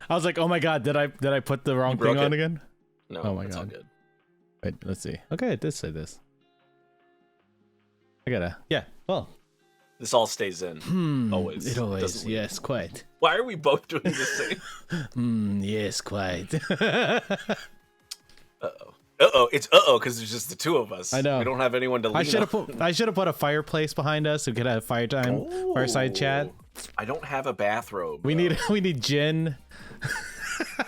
I was like, oh my god, did I put the wrong thing on again? No, oh my it's god. all good. Wait, let's see. Okay, it did say this. Well, this all stays in. Always. It always, doesn't yes, quite. Why are we both doing the same? Yes, quite. It's because there's just the two of us. I know. We don't have anyone to lean I should have put a fireplace behind us so we could have fireside chat. I don't have a bathrobe. We need gin.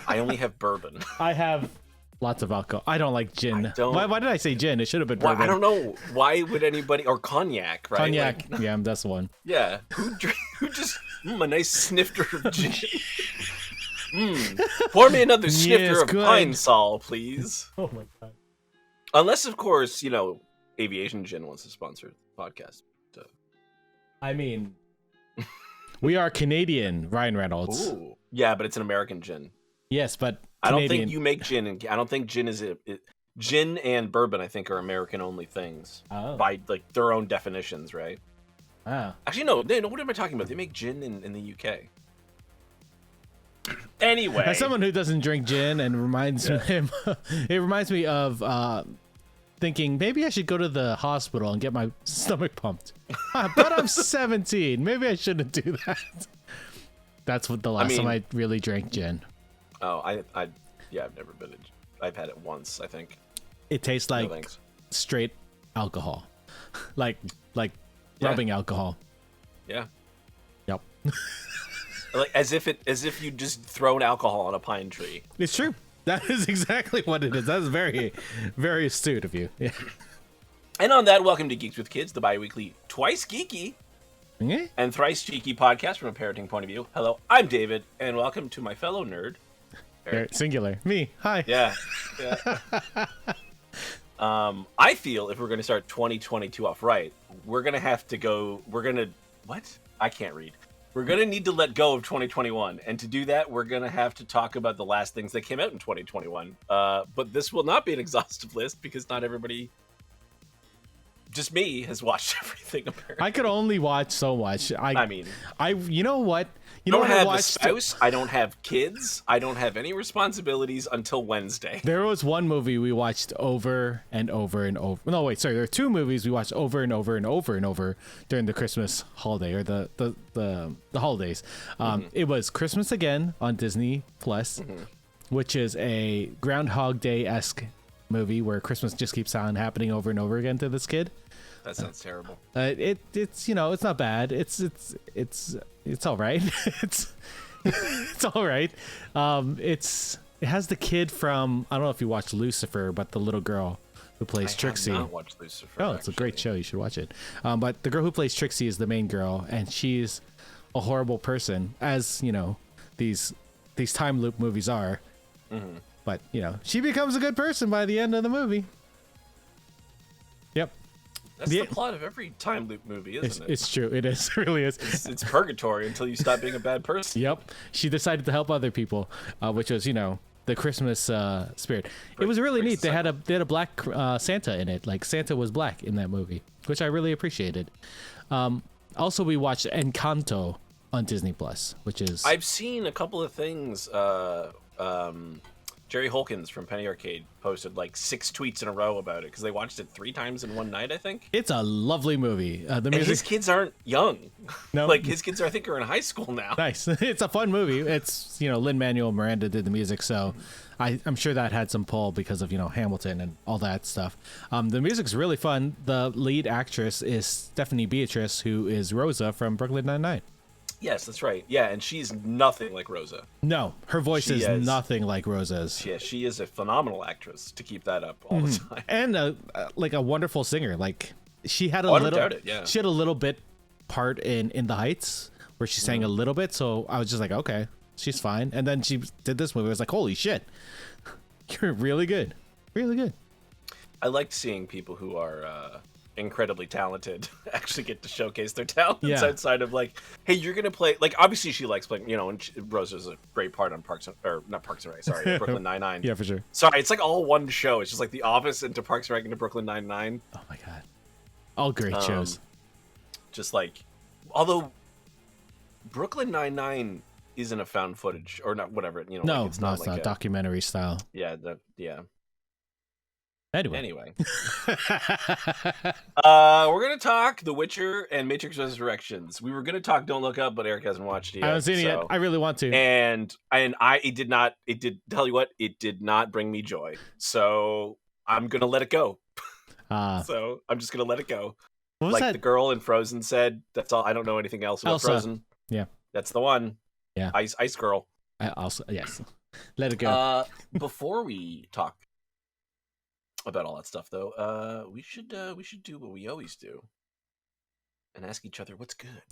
I only have bourbon. I have lots of alcohol. I don't like gin. Why did I say gin? It should have been bourbon. I don't know. Why would anybody or cognac? Right? Cognac. Yeah, that's the one. Yeah. Who just a nice snifter of gin? Pour me another snifter of Pine Sol, please. Oh my god. Unless, of course, Aviation Gin wants to sponsor the podcast. So. I mean, we are Canadian, Ryan Reynolds. Ooh. Yeah, but it's an American gin. Yes, but Canadian. I don't think you make gin, and I don't think gin is gin and bourbon. I think are American-only things by their own definitions, right? Ah. Actually, no. What am I talking about? They make gin in the UK. Anyway, as someone who doesn't drink gin, and it reminds me of thinking maybe I should go to the hospital and get my stomach pumped. But I'm 17. Maybe I shouldn't do that. That's what the last time I really drank gin. Oh, I've never been. I've had it once, I think. It tastes like straight alcohol, like rubbing alcohol. Yeah. Yep. Like as if you just thrown alcohol on a pine tree. It's true. That is exactly what it is. That's very, very astute of you. Yeah. And on that, welcome to Geeks with Kids, the bi-weekly twice geeky and thrice cheeky podcast from a parenting point of view. Hello, I'm David, and welcome to my fellow nerd, Erik. Singular. Me. Hi. Yeah. I feel if we're going to start 2022 off right, we're going to have to go. What? I can't read. We're going to need to let go of 2021. And to do that, we're going to have to talk about the last things that came out in 2021. But this will not be an exhaustive list because not everybody, just me, has watched everything, apparently. I could only watch so much. You know what? I don't have a spouse. I don't have kids. I don't have any responsibilities until Wednesday. There was one movie we watched over and over and over. No, wait, sorry. There are two movies we watched over and over and over and over during the Christmas holiday or the holidays. It was Christmas Again on Disney Plus, which is a Groundhog Day-esque movie where Christmas just keeps on happening over and over again to this kid. That sounds terrible. It's it's not bad. It's all right. it's all right. It has the kid from, I don't know if you watched Lucifer, but the little girl who plays Trixie. I have not watched Lucifer. Oh, it's a great show. You should watch it. But the girl who plays Trixie is the main girl, and she's a horrible person, as these time loop movies are. Mm-hmm. But she becomes a good person by the end of the movie. Yep. That's the plot of every time loop movie, isn't it? It's true. It is. It really is. It's purgatory until you stop being a bad person. Yep. She decided to help other people, which was, the Christmas spirit. It was really neat. They had a black Santa in it. Like Santa was black in that movie, which I really appreciated. Also, we watched Encanto on Disney Plus, which is. I've seen a couple of things. Jerry Holkins from Penny Arcade posted like 6 tweets in a row about it because they watched it 3 times in one night, I think. It's a lovely movie. And his kids aren't young. No. Like his kids, I think, are in high school now. Nice. It's a fun movie. It's, Lin-Manuel Miranda did the music, so I'm sure that had some pull because of, Hamilton and all that stuff. The music's really fun. The lead actress is Stephanie Beatrice, who is Rosa from Brooklyn Nine-Nine. Yes, that's right. Yeah, and she's nothing like Rosa. No, her voice is nothing like Rosa's. Yeah, she is a phenomenal actress to keep that up all the time. And a wonderful singer. Like she had she had a little bit part in The Heights where she sang a little bit, so I was just like, okay, she's fine. And then she did this movie. I was like, holy shit, you're really good, really good. I like seeing people who are incredibly talented actually get to showcase their talents outside of like, hey, you're gonna play, like, obviously she likes playing, and Rosa's a great part on Brooklyn Nine-Nine. Yeah, for sure. Sorry, it's like all one show. It's just like The Office into Parks and Rec into Brooklyn Nine-Nine. Oh my god, all great shows. Just like, although Brooklyn Nine-Nine isn't a found footage or not, whatever. You know, No, like it's no, not it's like not a documentary style. yeah. Anyway. We're gonna talk The Witcher and Matrix Resurrections. We were gonna talk Don't Look Up, but Eric hasn't watched it yet. I haven't seen it yet. I really want to. And it did tell you what, it did not bring me joy. So I'm gonna let it go. So I'm just gonna let it go. What was like that? The girl in Frozen said, that's all. I don't know anything else about Elsa. Frozen. Yeah. That's the one. Yeah. Ice girl. Yes. Let it go. Before we talk about all that stuff, though, we should do what we always do and ask each other what's good.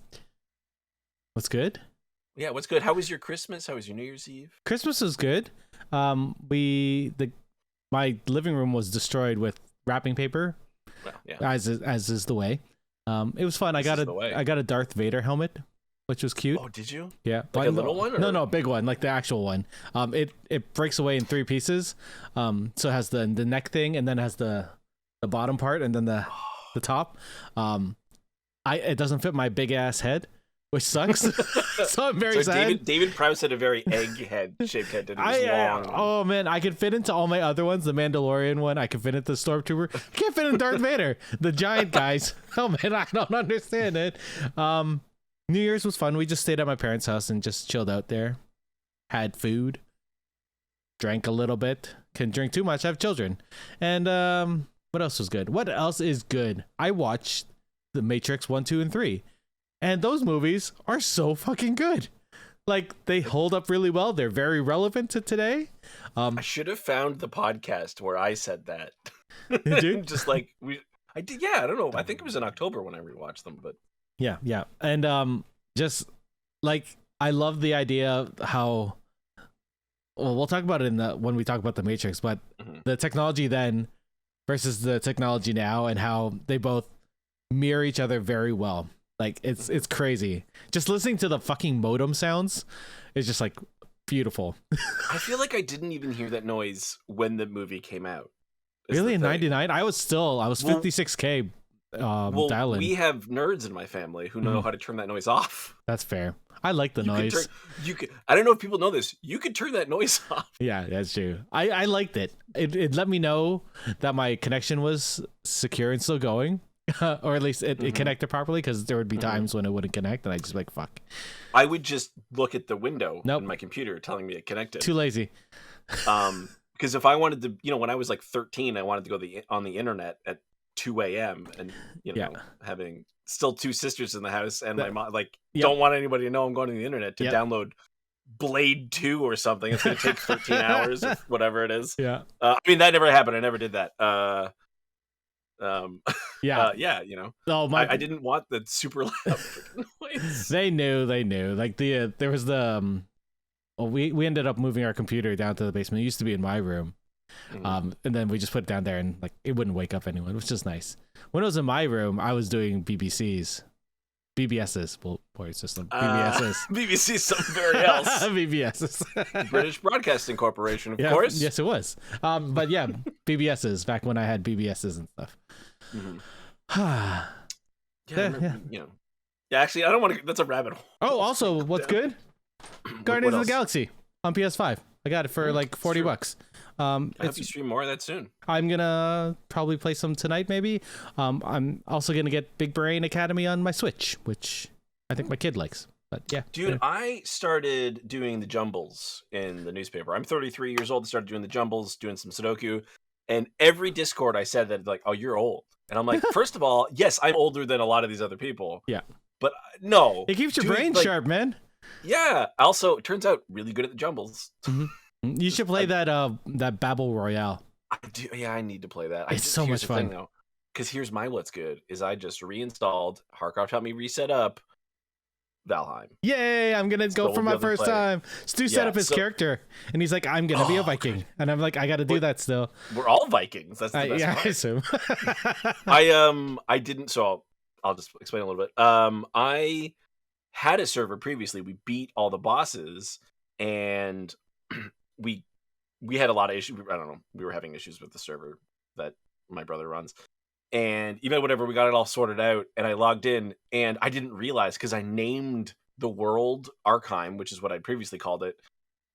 What's good? Yeah, what's good? How was your Christmas? How was your New Year's Eve? Christmas was good. My living room was destroyed with wrapping paper. Well, yeah. As is the way. It was fun. I got a Darth Vader helmet, which was cute. Oh, did you? Yeah. Like a little one? Or? No, a big one, like the actual one. It breaks away in 3 pieces. So it has the neck thing, and then it has the bottom part, and then the top. It doesn't fit my big ass head, which sucks. So I'm very sad. David Prowse had a very egg-shaped head. It was long. Oh man, I could fit into all my other ones. The Mandalorian one, I could fit into the Stormtrooper. I can't fit in Darth Vader. The giant guys. Oh man, I don't understand it. New Year's was fun. We just stayed at my parents' house and just chilled out there. Had food. Drank a little bit. Couldn't drink too much. I have children. And what else was good? What else is good? I watched The Matrix 1, 2, and 3. And those movies are so fucking good. Like, they hold up really well. They're very relevant to today. I should have found the podcast where I said that. Did you? Just like I did. Yeah, I don't know. I think it was in October when I rewatched them, but yeah. And just like, I love the idea of how, well, we'll talk about it when we talk about the Matrix, but the technology then versus the technology now, and how they both mirror each other very well. Like, it's crazy. Just listening to the fucking modem sounds is just like beautiful. I feel like I didn't even hear that noise when the movie came out. Really, in '99? I was 56K dial-in. We have nerds in my family who know how to turn that noise off. That's fair. I like the noise. I don't know if people know this. You could turn that noise off. Yeah, that's true. I liked it. It let me know that my connection was secure and still going. Or at least it connected properly, because there would be times when it wouldn't connect, and I'd just be like, fuck. I would just look at the window in my computer telling me it connected. Too lazy. Because if I wanted to, when I was like 13, I wanted to go on the internet at 2 a.m. and, having still 2 sisters in the house, and my mom, don't want anybody to know I'm going to the internet to download Blade 2 or something. It's going to take 13 hours or whatever it is. Yeah. I mean, that never happened. I never did that. Oh, I didn't want the super loud freaking noise. They knew. Like there was the we ended up moving our computer down to the basement. It used to be in my room. And then we just put it down there, and like it wouldn't wake up anyone, which is nice. When it was in my room, I was doing BBS's point system. BBC's something very else. BBS's British Broadcasting Corporation, of course. Yes, it was. But yeah, BBS's back when I had BBS's and stuff. Actually, I don't want to. That's a rabbit hole. Oh, also, what's good? Guardians of the Galaxy on PS5. I got it for like $40. I hope you stream more of that soon. I'm gonna probably play some tonight, maybe. I'm also gonna get Big Brain Academy on my Switch, which I think my kid likes. But yeah, dude, I started doing the jumbles in the newspaper. I'm 33 years old. I started doing the jumbles, doing some Sudoku, and every Discord I said that, like, oh, you're old, and I'm like, first of all, yes, I'm older than a lot of these other people. Yeah, but no, it keeps your brain sharp, man. Yeah. Also, it turns out really good at the jumbles. You should play that Babel Royale. I do. Yeah, I need to play that. It's so much fun. Because here's what's good is I just reinstalled. Harkov helped me reset up Valheim. Yay! I'm gonna go for my first time. Stu set up his character, and he's like, "I'm gonna be a Viking," and I'm like, "I got to do that still." We're all Vikings. That's the best part. I assume. I didn't. So I'll just explain a little bit. I had a server previously. We beat all the bosses, and we had a lot of issues. I don't know. We were having issues with the server that my brother runs. And even whatever, we got it all sorted out, and I logged in, and I didn't realize, because I named the world Archheim, which is what I previously called it.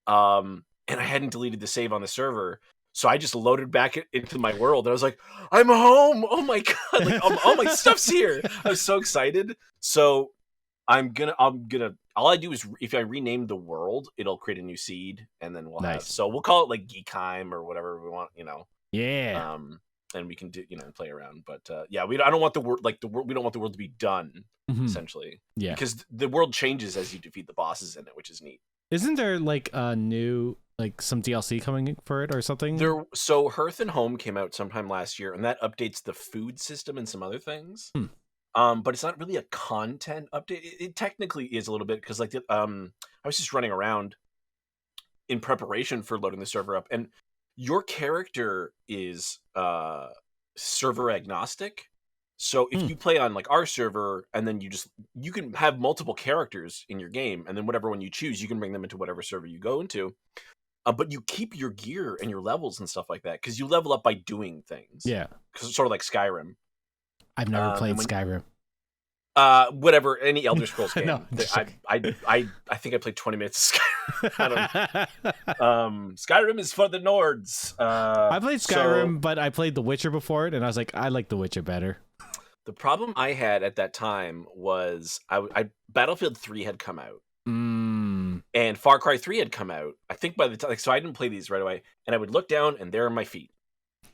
And I hadn't deleted the save on the server. So I just loaded back into my world and I was like, I'm home. Oh my God. Like all my stuff's here. I was so excited. So I'm gonna, all I do is if I rename the world, it'll create a new seed and then we'll have, so we'll call it like Geekheim or whatever we want, Yeah. And we can do, play around. But yeah, I don't want the world, we don't want the world to be done, essentially. Yeah. Because the world changes as you defeat the bosses in it, which is neat. Isn't there like a new, like some DLC coming for it or something? So Hearth and Home came out sometime last year, and that updates the food system and some other things. But it's not really a content update. It technically is a little bit because I was just running around in preparation for loading the server up, and your character is server agnostic. So if you play on like our server and then you can have multiple characters in your game, and then whatever one you choose, you can bring them into whatever server you go into. But you keep your gear and your levels and stuff like that because you level up by doing things. Yeah. Because it's sort of like Skyrim. I've never played Skyrim. Whatever, any Elder Scrolls game. No, I think I played 20 minutes of Skyrim. Skyrim is for the Nords. I played Skyrim, but I played The Witcher before it, and I was like, I like The Witcher better. The problem I had at that time was Battlefield 3 had come out. And Far Cry 3 had come out. I think by the time, so I didn't play these right away. And I would look down, and there are my feet.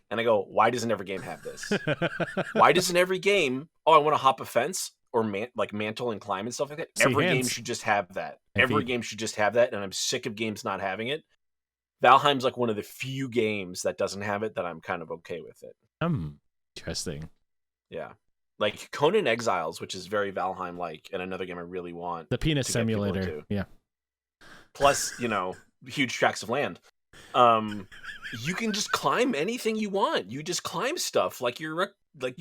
And I go, why doesn't every game have this? Why doesn't every game? Oh, I want to hop a fence or mantle and climb and stuff like that. Every game should just have that. Every game should just have that. And I'm sick of games not having it. Valheim's like one of the few games that doesn't have it that I'm kind of okay with it. Interesting. Yeah. Like Conan Exiles, which is very Valheim-like, and another game I really want. The penis simulator. Yeah. Plus, huge tracts of land. You can just climb anything you want. You just climb stuff like you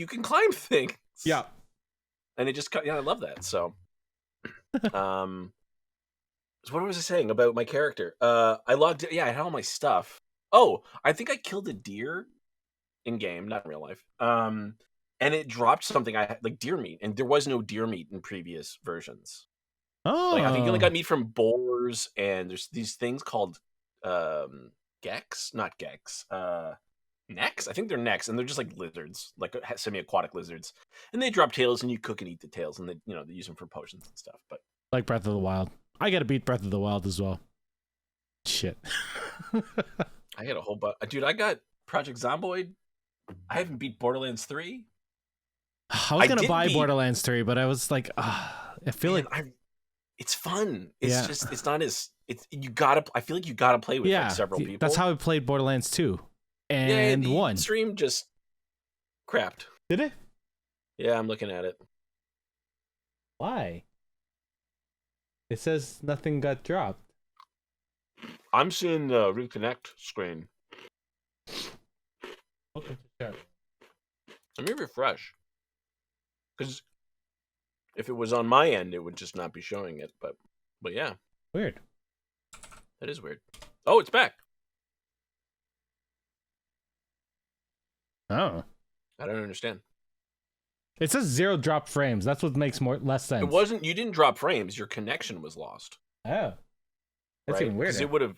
can climb things. Yeah. And it just, I love that. So, so what was I saying about my character? I logged, I had all my stuff. Oh, I think I killed a deer in game, not in real life. And it dropped something I had, like deer meat, and there was no deer meat in previous versions. Oh, I think you only got meat from boars, and there's these things called necks. I think they're necks, and they're just like lizards, like semi-aquatic lizards, and they drop tails, and you cook and eat the tails, and they use them for potions and stuff. But like Breath of the Wild, I gotta beat Breath of the Wild as well. Shit, I got a whole bunch, dude. I got Project Zomboid. I haven't beat Borderlands 3. I was gonna buy Borderlands 3, but I was like, I feel like it's fun. It's just it's not as I feel like you gotta play with like several people. That's how I played Borderlands 2 and 1. Stream just crapped. Did it? Yeah, I'm looking at it. Why? It says nothing got dropped. I'm seeing the reconnect screen. Okay, sure. Let me refresh. Because if it was on my end, it would just not be showing it. But yeah. Weird. That is weird. Oh, it's back. Oh. I don't understand. It says 0 drop frames. That's what makes less sense. It wasn't. You didn't drop frames. Your connection was lost. Oh. That's even weirder. Because it would have.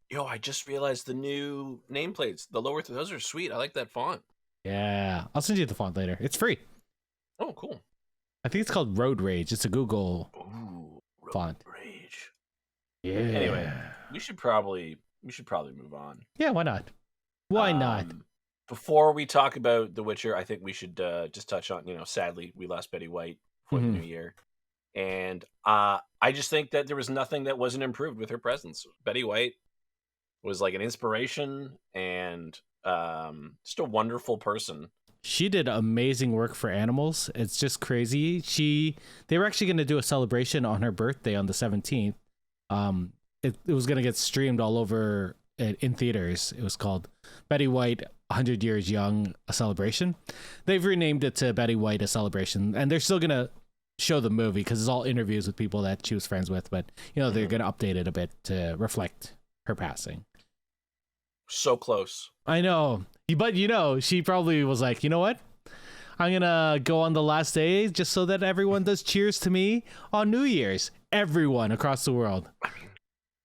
Yo, I just realized the new nameplates. The lower, those are sweet. I like that font. Yeah. I'll send you the font later. It's free. Oh, cool. I think it's called Road Rage. It's a Google font. Rage. Yeah. Anyway, we should probably move on. Yeah, why not? Why not? Before we talk about The Witcher, I think we should just touch on, sadly, we lost Betty White for the new year. And I just think that there was nothing that wasn't improved with her presence. Betty White was like an inspiration and just a wonderful person. She did amazing work for animals. It's just crazy. They were actually going to do a celebration on her birthday on the 17th. It was going to get streamed all over in theaters. It was called Betty White 100 Years Young, a celebration. They've renamed it to Betty White, a celebration, and they're still going to show the movie because it's all interviews with people that she was friends with, but they're going to update it a bit to reflect her passing. So close. I know. But she probably was like, you know what? I'm gonna go on the last day just so that everyone does cheers to me on New Year's. Everyone across the world.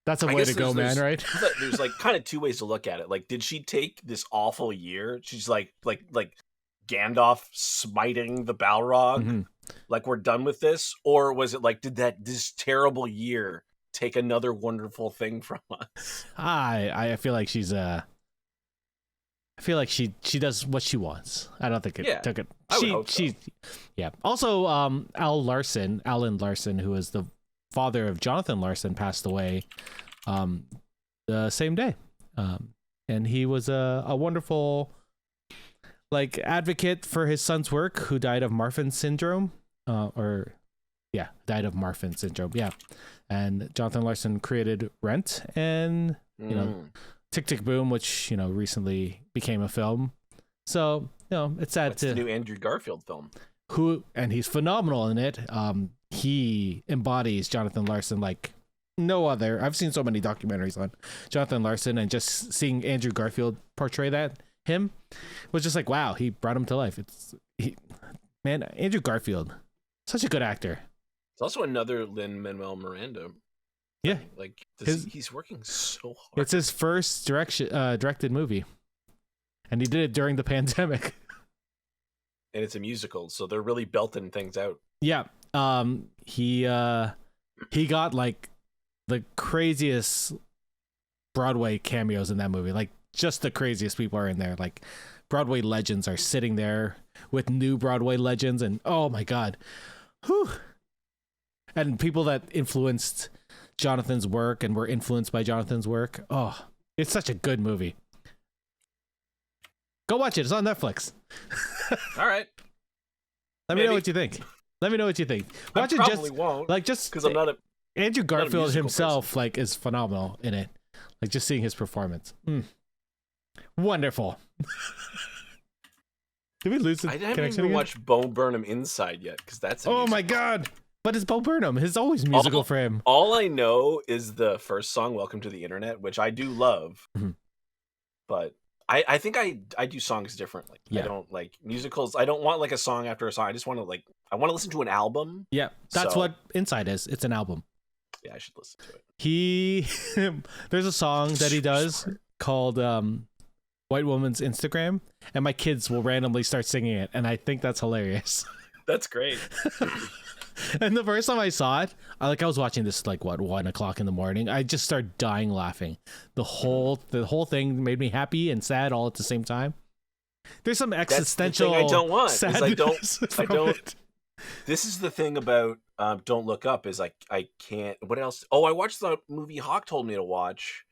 That's a way to go, man, right? There's like kind of two ways to look at it. Like, did she take this awful year? She's like Gandalf smiting the Balrog. Mm-hmm. Like, we're done with this? Or was it like, did this terrible year take another wonderful thing from us? I feel like she's I feel like she does what she wants. I don't think it took it. I would hope so. Yeah. Also, Alan Larson, who is the father of Jonathan Larson, passed away the same day. And he was a wonderful advocate for his son's work, who died of Marfan syndrome. Died of Marfan syndrome. Yeah. And Jonathan Larson created Rent and Tick Tick Boom, which recently became a film. So it's sad. That's the new Andrew Garfield film. And he's phenomenal in it. He embodies Jonathan Larson like no other. I've seen so many documentaries on Jonathan Larson, and just seeing Andrew Garfield portray him was just like, wow, he brought him to life. Andrew Garfield, such a good actor. It's also another Lin-Manuel Miranda. Yeah, he's working so hard. It's his first directed movie, and he did it during the pandemic. And it's a musical, so they're really belting things out. Yeah, he got like the craziest Broadway cameos in that movie. Like, just the craziest people are in there. Like, Broadway legends are sitting there with new Broadway legends, and oh my god, whew. And people that influenced Jonathan's work and were influenced by Jonathan's work. Oh, it's such a good movie. Go watch it. It's on Netflix. All right. Let me know what you think. Watch it. Just because I'm not a Andrew Garfield himself person. is phenomenal in it. Like, just seeing his performance. Wonderful. Did we lose the connection? I haven't even watched Bo Burnham Inside yet, because that's my god. But it's Bo Burnham. It's always musical for him. All I know is the first song, Welcome to the Internet, which I do love. Mm-hmm. But I think I do songs differently. Yeah. I don't like musicals. I don't want like a song after a song. I just want to I want to listen to an album. Yeah, that's what Inside is. It's an album. Yeah, I should listen to it. There's a song that he does called White Woman's Instagram, and my kids will randomly start singing it, and I think that's hilarious. That's great. And the first time I saw it, I was watching this 1 o'clock in the morning. I just started dying laughing. The whole thing made me happy and sad all at the same time. There's some existential. That's the thing I don't want. I don't. It. This is the thing about Don't Look Up is I can't. What else? Oh, I watched the movie Hawk told me to watch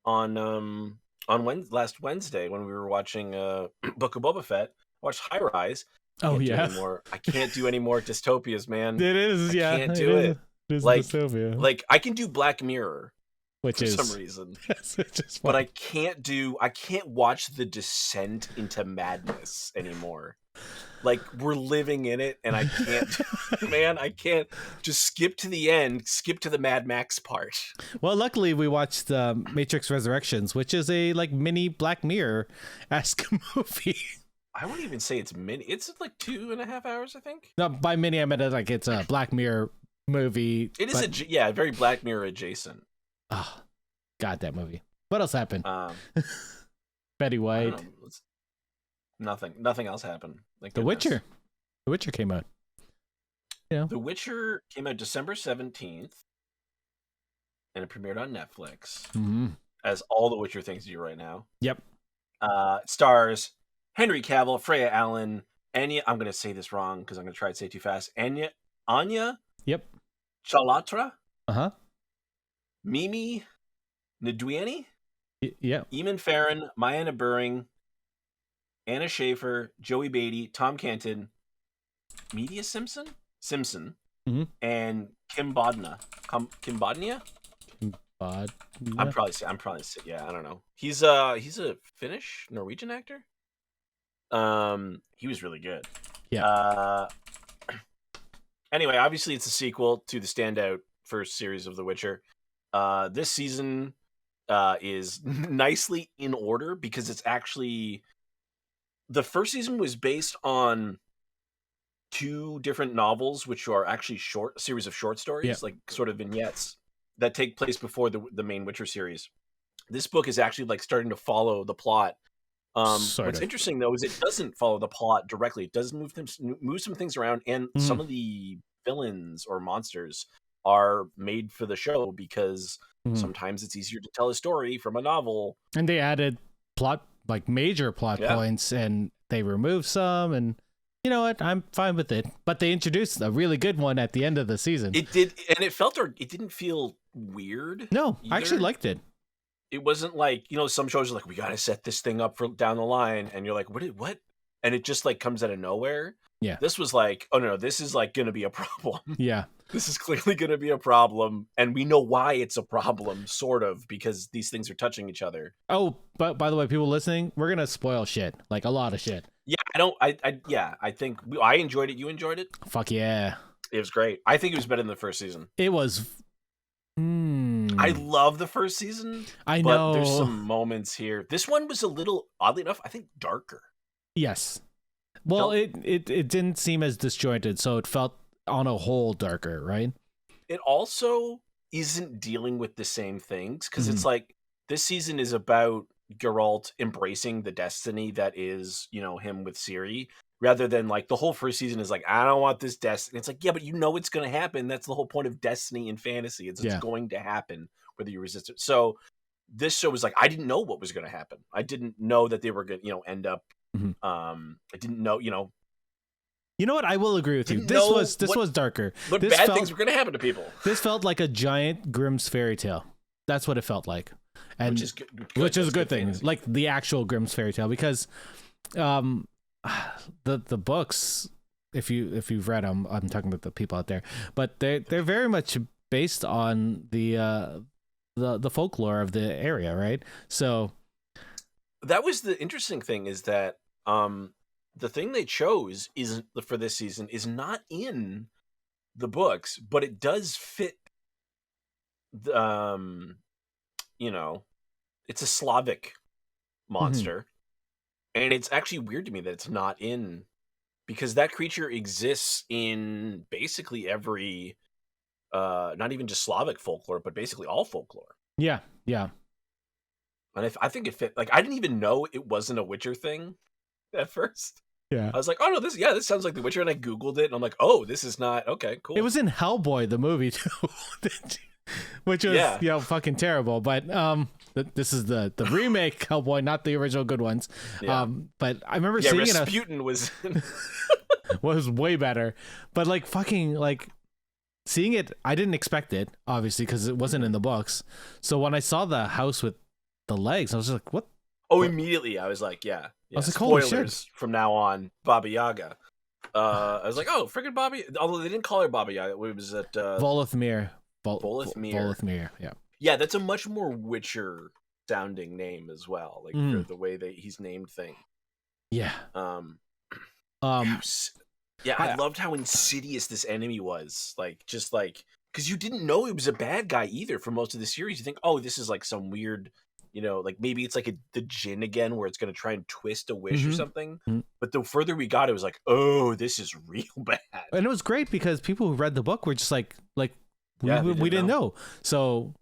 on last Wednesday when we were watching Book of Boba Fett. I watched High Rise. Oh yeah. I can't do any more dystopias, man. It is, yeah. I can't do it. It is dystopia. Like I can do Black Mirror, for some reason. But I can't watch the descent into madness anymore. Like, we're living in it, and I can't. Man, I can't just skip to the end. Skip to the Mad Max part. Well, luckily we watched Matrix Resurrections, which is a mini Black Mirror-esque movie. I wouldn't even say it's mini. It's 2.5 hours, I think. No, by mini I meant it's a Black Mirror movie. It is very Black Mirror adjacent. Oh, God, that movie. What else happened? Betty White. Nothing else happened. The Witcher. The Witcher came out. Yeah. The Witcher came out December 17th, and it premiered on Netflix. Mm-hmm. As all the Witcher things do right now. Yep. It stars Henry Cavill, Freya Allan, Anya. I'm going to say this wrong because I'm going to try to say it too fast. Anya. Yep. Chalatra. Uh-huh. Mimi Ndueni. Yeah. Eamon Farron, Mayanna Buring, Anna Schaefer, Joey Beatty, Tom Canton, Media Simpson, mm-hmm. and Kim Bodnia. Kim Bodnia. I'm probably yeah. I don't know. He's a Finnish Norwegian actor. He was really good. Yeah. Anyway, obviously it's a sequel to the standout first series of The Witcher. This season is nicely in order because it's actually the first season was based on two different novels, which are actually a series of short stories, like sort of vignettes that take place before the main Witcher series. This book is actually like starting to follow the plot. What's interesting though is it doesn't follow the plot directly. It does move some things around, and some of the villains or monsters are made for the show because sometimes it's easier to tell a story from a novel. And they added major plot points, and they removed some, and you know what? I'm fine with it. But they introduced a really good one at the end of the season. It did, and it didn't feel weird. No, either. I actually liked it. It wasn't like, some shows are like, we got to set this thing up for down the line. And you're like, what? And it just like comes out of nowhere. Yeah. This was like, oh no, this is like going to be a problem. Yeah. This is clearly going to be a problem. And we know why it's a problem, sort of, because these things are touching each other. Oh, but by the way, people listening, we're going to spoil shit. Like a lot of shit. Yeah. I think I enjoyed it. You enjoyed it? Fuck yeah. It was great. I think it was better than the first season. It was. I love the first season. I know. But there's some moments here. This one was a little, oddly enough, I think darker. Yes. Well, it didn't seem as disjointed, so it felt on a whole darker, right? It also isn't dealing with the same things, because it's like this season is about Geralt embracing the destiny that is, him with Ciri, rather than like the whole first season is like, I don't want this destiny. It's like, yeah, but it's going to happen. That's the whole point of destiny in fantasy. It's going to happen whether you resist it. So this show was like, I didn't know what was going to happen. I didn't know that they were going to, end up. I didn't know, You know what? I will agree with you. This was darker. But bad things were going to happen to people. This felt like a giant Grimm's fairy tale. That's what it felt like. And which is good. Which is a good thing. Like the actual Grimm's fairy tale, because the books, if you've read them, I'm talking about the people out there, but they're very much based on the folklore of the area, right? So that was the interesting thing, is that the thing they chose for this season is not in the books, but it does fit. It's a Slavic monster. And it's actually weird to me that it's not in, because that creature exists in basically every, not even just Slavic folklore, but basically all folklore. Yeah, yeah. And I think it fit. Like, I didn't even know it wasn't a Witcher thing at first. Yeah. I was like, oh no, this sounds like The Witcher, and I Googled it, and I'm like, oh, this is not, okay, cool. It was in Hellboy, the movie, too, which was, fucking terrible, but this is the remake Hellboy, not the original good ones. Yeah. But I remember seeing Rasputin was was way better, but like fucking like seeing it, I didn't expect it, obviously, because it wasn't in the books. So when I saw the house with the legs, I was just like, what? Oh, immediately I was like, yeah. I was like, holy spoilers shit. From now on, Baba Yaga. I was like, oh, freaking Baba. Although they didn't call her Baba Yaga, it was at Volithmir. Volithmir. Yeah. Yeah, that's a much more Witcher sounding name as well. Like for the way that he's named things. Yeah. I loved how insidious this enemy was. Like, just like, because you didn't know he was a bad guy either for most of the series. You think, oh, this is like some weird, like maybe it's like the djinn again, where it's going to try and twist a wish or something. But the further we got, it was like, oh, this is real bad. And it was great because people who read the book were just like we didn't know. So,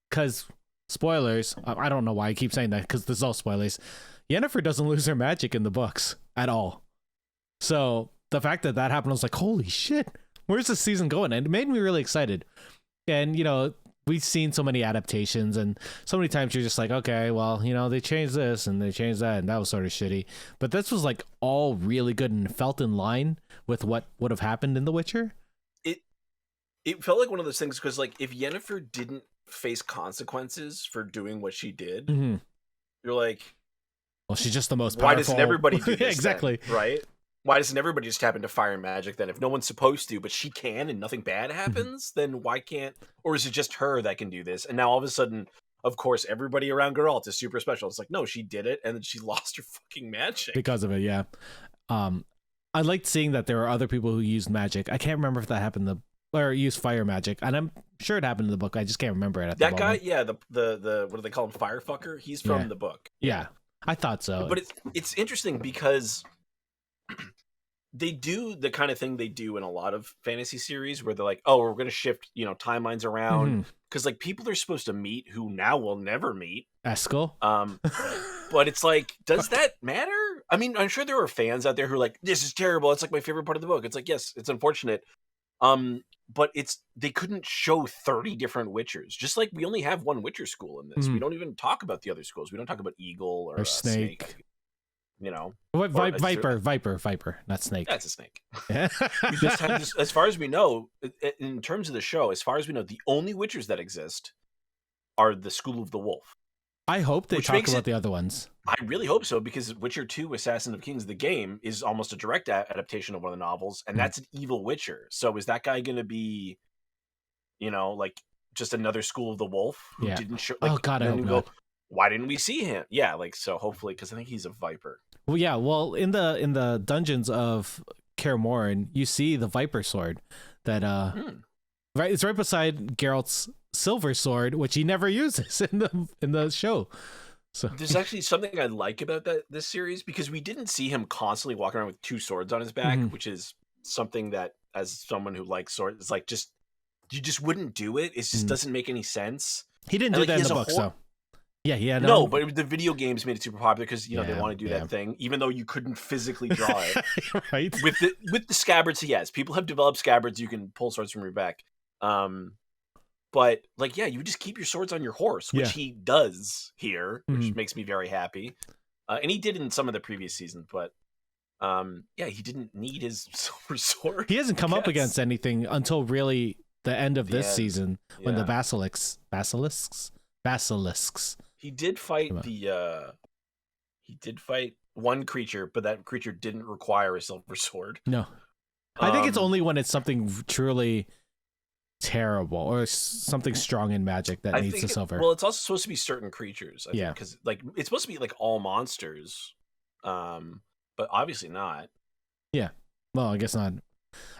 because spoilers, I don't know why I keep saying that, because this is all spoilers. Yennefer doesn't lose her magic in the books at all. So the fact that happened, I was like, holy shit, where's this season going? And it made me really excited. And, we've seen so many adaptations, and so many times you're just like, okay, well, they changed this and they changed that, and that was sort of shitty. But this was like all really good and felt in line with what would have happened in The Witcher. It felt like one of those things, because like if Yennefer didn't face consequences for doing what she did, you're like, well, she's just the most powerful. Why doesn't everybody do this? Exactly. Then, right? Why doesn't everybody just happen to fire magic then? If no one's supposed to, but she can, and nothing bad happens, then why can't? Or is it just her that can do this? And now all of a sudden, of course, everybody around Geralt is super special. It's like, no, she did it, and then she lost her fucking magic because of it. Yeah. I liked seeing that there were other people who used magic. I can't remember if that happened or used fire magic, and I'm sure it happened in the book. I just can't remember it at the moment. That guy, yeah, the what do they call him, Firefucker? He's from the book. Yeah, I thought so. But it's interesting because they do the kind of thing they do in a lot of fantasy series where they're like, oh, we're going to shift, timelines around because like people are supposed to meet who now will never meet. Eskel. But it's like, does that matter? I mean, I'm sure there are fans out there who are like, this is terrible. It's like my favorite part of the book. It's like, yes, it's unfortunate. But they couldn't show 30 different Witchers. Just like we only have one Witcher school in this. We don't even talk about the other schools. We don't talk about Eagle or Snake. What, Viper, not Snake. That's a snake. You just have this, as far as we know, in terms of the show, as far as we know, the only Witchers that exist are the School of the Wolf. I hope they talk about the other ones. I really hope so, because Witcher 2, Assassin of Kings, the game, is almost a direct adaptation of one of the novels, and that's an evil Witcher. So is that guy going to be, like just another School of the Wolf who didn't show? Like, oh God, I hope not. Why didn't we see him? Yeah, like, so hopefully, because I think he's a Viper. Well, yeah. Well, in the dungeons of Kaer Morhen, you see the Viper sword that right. It's right beside Geralt's silver sword, which he never uses in the show. So there's actually something I like about this series, because we didn't see him constantly walking around with two swords on his back, which is something that, as someone who likes swords, it's like you just wouldn't do it. It just doesn't make any sense. He didn't do that in the books, though. Yeah, he had no, but the video games made it super popular because they want to do that thing, even though you couldn't physically draw it. Right. With the scabbards, yes, people have developed scabbards you can pull swords from your back. But like, you would just keep your swords on your horse, which he does here, which makes me very happy. And he did in some of the previous seasons, but he didn't need his silver sword. He hasn't come up against anything until really the end of this season when the basilisks. He did fight he did fight one creature, but that creature didn't require a silver sword. No. I think it's only when it's something truly terrible or something strong in magic that needs the silver. Well, it's also supposed to be certain creatures, I think, because like it's supposed to be like all monsters, but obviously not. Yeah. Well, I guess not.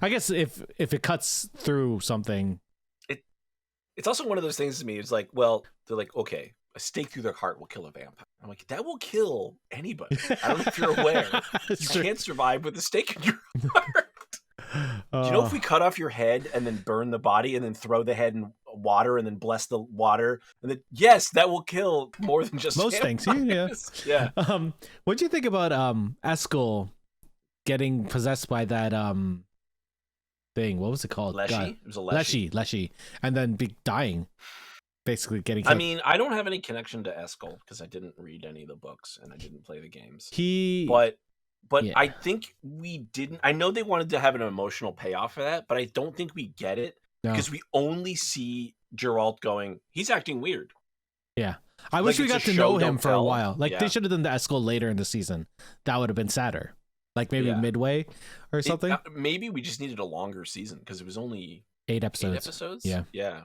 I guess if it cuts through something, it's also one of those things to me. It's like, well, they're like, okay, a stake through their heart will kill a vampire. I'm like, that will kill anybody. I don't know if you're aware. You can't survive with a stake in your heart. Do you know if we cut off your head and then burn the body and then throw the head in water and then bless the water, and then yes, that will kill more than just most vampires. Things. Yeah. What do you think about Eskel getting possessed by that thing? What was it called? Leshy. It was a Leshy. Leshy, and then dying. Basically getting killed. I mean, I don't have any connection to Eskel because I didn't read any of the books and I didn't play the games. But I think we didn't. I know they wanted to have an emotional payoff for that, but I don't think we get it because we only see Geralt going, he's acting weird. Yeah. I wish we got to know him for a while. Like they should have done the Eskel later in the season. That would have been sadder. Like maybe midway or something. Maybe we just needed a longer season because it was only 8 episodes. Yeah.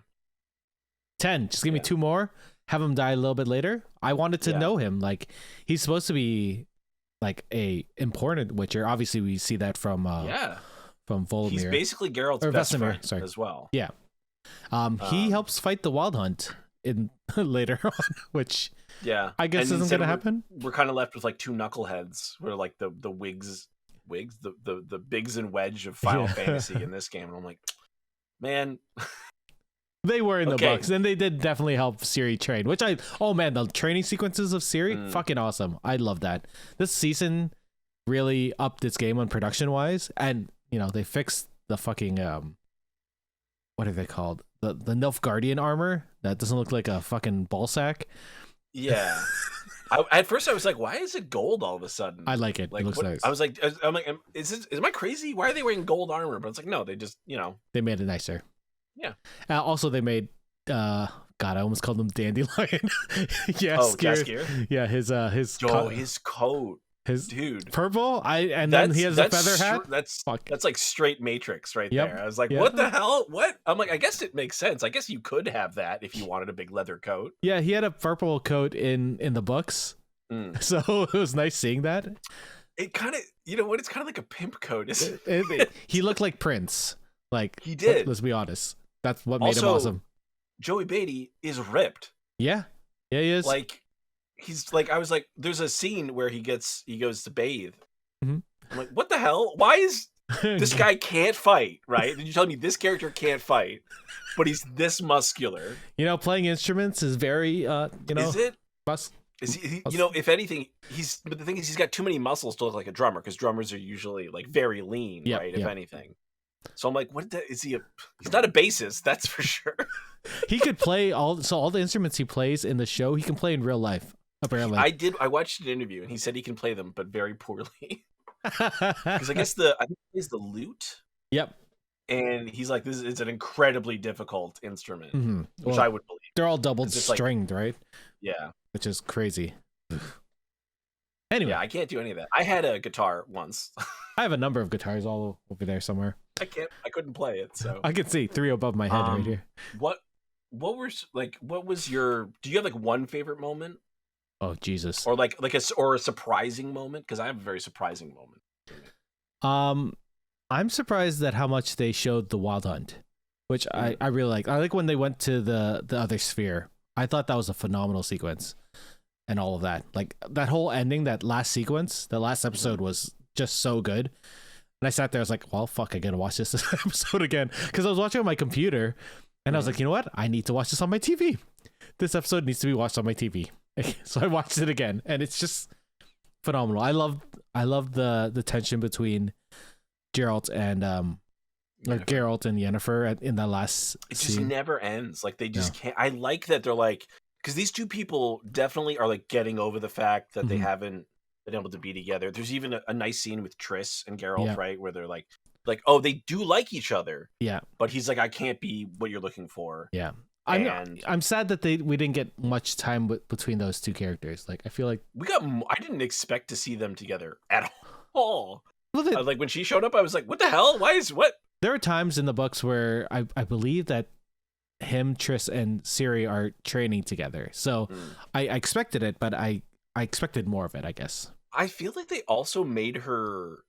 10. Just give me 2 more. Have him die a little bit later. I wanted to know him. Like he's supposed to be like a important Witcher. Obviously, we see that from Volodymyr. He's basically Geralt's best friend as well. Yeah. He helps fight the Wild Hunt in later on, which I guess isn't going to happen. We're kind of left with like 2 knuckleheads. We're like the the Biggs and Wedge of Final Fantasy in this game, and I'm like, man. They were in the books, and they did definitely help Ciri train, which the training sequences of Ciri, fucking awesome. I love that. This season really upped its game on production wise, and they fixed the fucking what are they called? The Nilfgaardian armor that doesn't look like a fucking ball sack. Yeah. At first I was like, why is it gold all of a sudden? I like it. Like, it looks nice. I was like, am I crazy? Why are they wearing gold armor? But it's like, no, they just, they made it nicer. Yeah. Also, they made God, I almost called him Dandelion. Jaskier. Yeah, his coat, his dude, purple. Then he has a feather hat. That's like straight Matrix right there. I was like, what the hell? What? I'm like, I guess it makes sense. I guess you could have that if you wanted a big leather coat. Yeah, he had a purple coat in the books, so it was nice seeing that. It kind of, it's kind of like a pimp coat, isn't it? He looked like Prince. Like he did. Let's be honest. That's what made him awesome. Joey Beatty is ripped. Yeah, he is. Like he's like, I was like, there's a scene where he goes to bathe, I'm like, what the hell? Why is this guy can't fight, right? Did you tell me this character can't fight, but he's this muscular? Playing instruments is very, Is it? mus- Is he, if anything, but the thing is, he's got too many muscles to look like a drummer, because drummers are usually like very lean, right? If anything. So I'm like, is he he's not a bassist, that's for sure. He could play all the instruments he plays in the show, he can play in real life, apparently. I watched an interview and he said he can play them, but very poorly. Because I think he plays the lute. Yep. And he's like, it's an incredibly difficult instrument, which Well, I would believe. They're all double stringed, right? Yeah. Which is crazy. Anyway. Yeah, I can't do any of that. I had a guitar once. I have a number of guitars all over there somewhere. I couldn't play it, so. I can see 3 above my head right here. What was your, do you have like one favorite moment? Oh, Jesus. Or like a surprising moment? Because I have a very surprising moment. I'm surprised at how much they showed the Wild Hunt, which I really like. I like when they went to the other sphere. I thought that was a phenomenal sequence and all of that. Like that whole ending, that last sequence, the last episode was just so good. And I sat there, I was like, well, fuck, I gotta watch this episode again. Because I was watching on my computer and I was like, you know what? I need to watch this on my TV. This episode needs to be watched on my TV. So I watched it again and it's just phenomenal. I love the tension between Geralt and Geralt and Yennefer in that last It scene. just never ends. Like they just can't. I like that they're like, because these two people definitely are like getting over the fact that they haven't been able to be together. There's even a nice scene with Triss and Geralt, right, where they're like, oh, they do like each other. Yeah. But he's like, I can't be what you're looking for. Yeah. I'm sad that we didn't get much time between those two characters. Like I feel like I didn't expect to see them together at all. Well, like when she showed up, I was like, what the hell? What? There are times in the books where I believe that him, Triss, and Ciri are training together. So I expected it, but I expected more of it, I guess. I feel like they also made her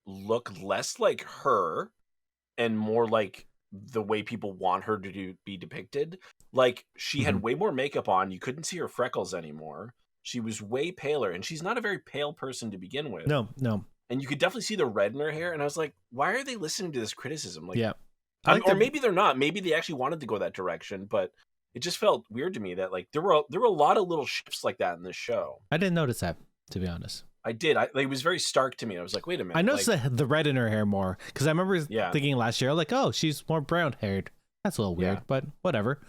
look less like her and more like the way people want her to be depicted. Like she had way more makeup on. You couldn't see her freckles anymore. She was way paler, and she's not a very pale person to begin with. No. And you could definitely see the red in her hair. And I was like, why are they listening to this criticism? Like, yeah. Or maybe they're not. Maybe they actually wanted to go that direction, but it just felt weird to me that like there were a lot of little shifts like that in this show. I didn't notice that, to be honest. I did. It was very stark to me. I was like, wait a minute. I noticed the red in her hair more because I remember thinking last year, like, oh, she's more brown haired. That's a little weird, but whatever.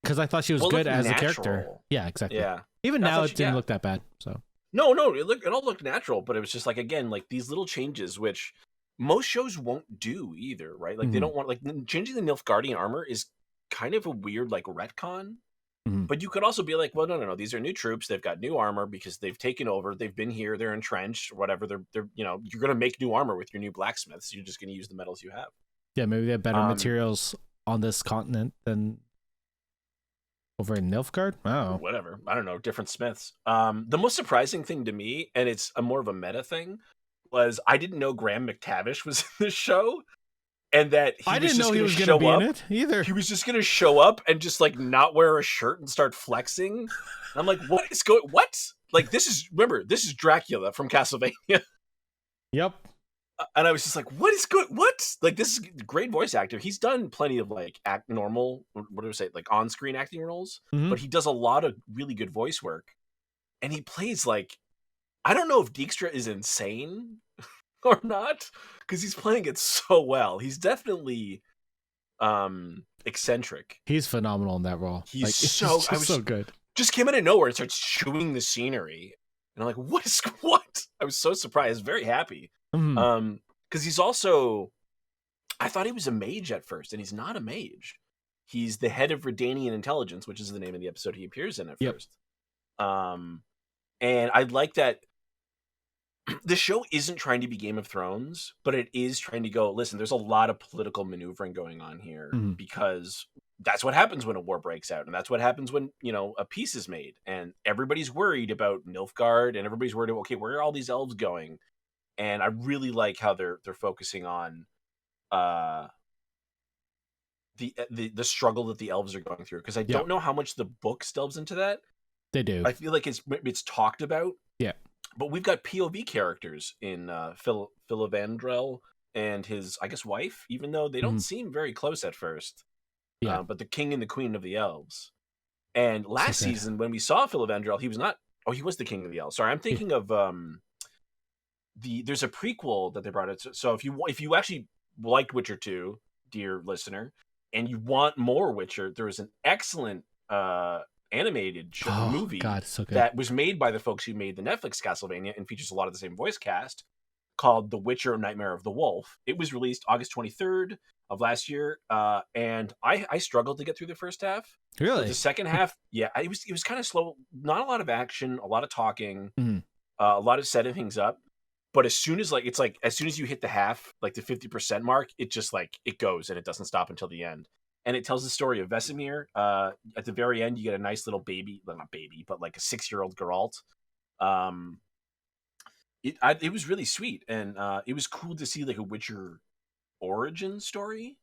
Because I thought she was good as a character. Yeah, exactly. Yeah. Even now, it didn't look that bad. So. No, it all looked natural, but it was just like, again, like these little changes, which most shows won't do either, right? Like they don't want, like changing the Nilfgaardian armor is kind of a weird like retcon. But you could also be like, well, no, these are new troops. They've got new armor because they've taken over. They've been here. They're entrenched. Whatever. They're you're going to make new armor with your new blacksmiths. You're just going to use the metals you have. Yeah, maybe they have better materials on this continent than over in Nilfgaard. Oh, whatever. I don't know. Different smiths. The most surprising thing to me, and it's more of a meta thing, was I didn't know Graham McTavish was in this show. And that I didn't know he was going to be in it either. He was just going to show up and just like not wear a shirt and start flexing. And I'm like, what? Like this is Dracula from Castlevania. Yep. And I was just like, what is good? What? Like this is great voice actor. He's done plenty of like normal, what do I say, like on-screen acting roles, but he does a lot of really good voice work. And he plays like, I don't know if Dijkstra is insane or not, because he's playing it so well. He's definitely eccentric. He's phenomenal in that role. He's so good. Just came out of nowhere and starts chewing the scenery. And I'm like, what? I was so surprised, very happy. Because he's also, I thought he was a mage at first, and he's not a mage. He's the head of Redanian intelligence, which is the name of the episode he appears in at first. And I like that the show isn't trying to be Game of Thrones, but it is trying to go, listen, there's a lot of political maneuvering going on here because that's what happens when a war breaks out. And that's what happens when, a peace is made and everybody's worried about Nilfgaard and everybody's worried about, okay, where are all these elves going? And I really like how they're focusing on the struggle that the elves are going through. Cause I don't know how much the book delves into that. They do. I feel like it's talked about. Yeah. But we've got POV characters in Philavandrel and his, I guess, wife, even though they don't seem very close at first. Yeah. But the king and the queen of the elves. And last So good. season, when we saw Philavandrel, he was not. Oh, he was the king of the elves. Sorry, I'm thinking of there's a prequel that they brought it. So if you actually liked Witcher 2, dear listener, and you want more Witcher, there is an excellent animated movie so good. that was made by the folks who made the Netflix Castlevania and features a lot of the same voice cast, called The Witcher: Nightmare of the Wolf. It was released August 23rd of last year, and I struggled to get through the first half. Really? But the second half, yeah, it was kind of slow. Not a lot of action, a lot of talking, a lot of setting things up. But as soon as as soon as you hit the half, like the 50% mark, it just it goes and it doesn't stop until the end. And it tells the story of Vesemir. At the very end, you get a nice little baby, well, not baby, but like a 6-year-old Geralt. It was really sweet, and it was cool to see like a Witcher origin story.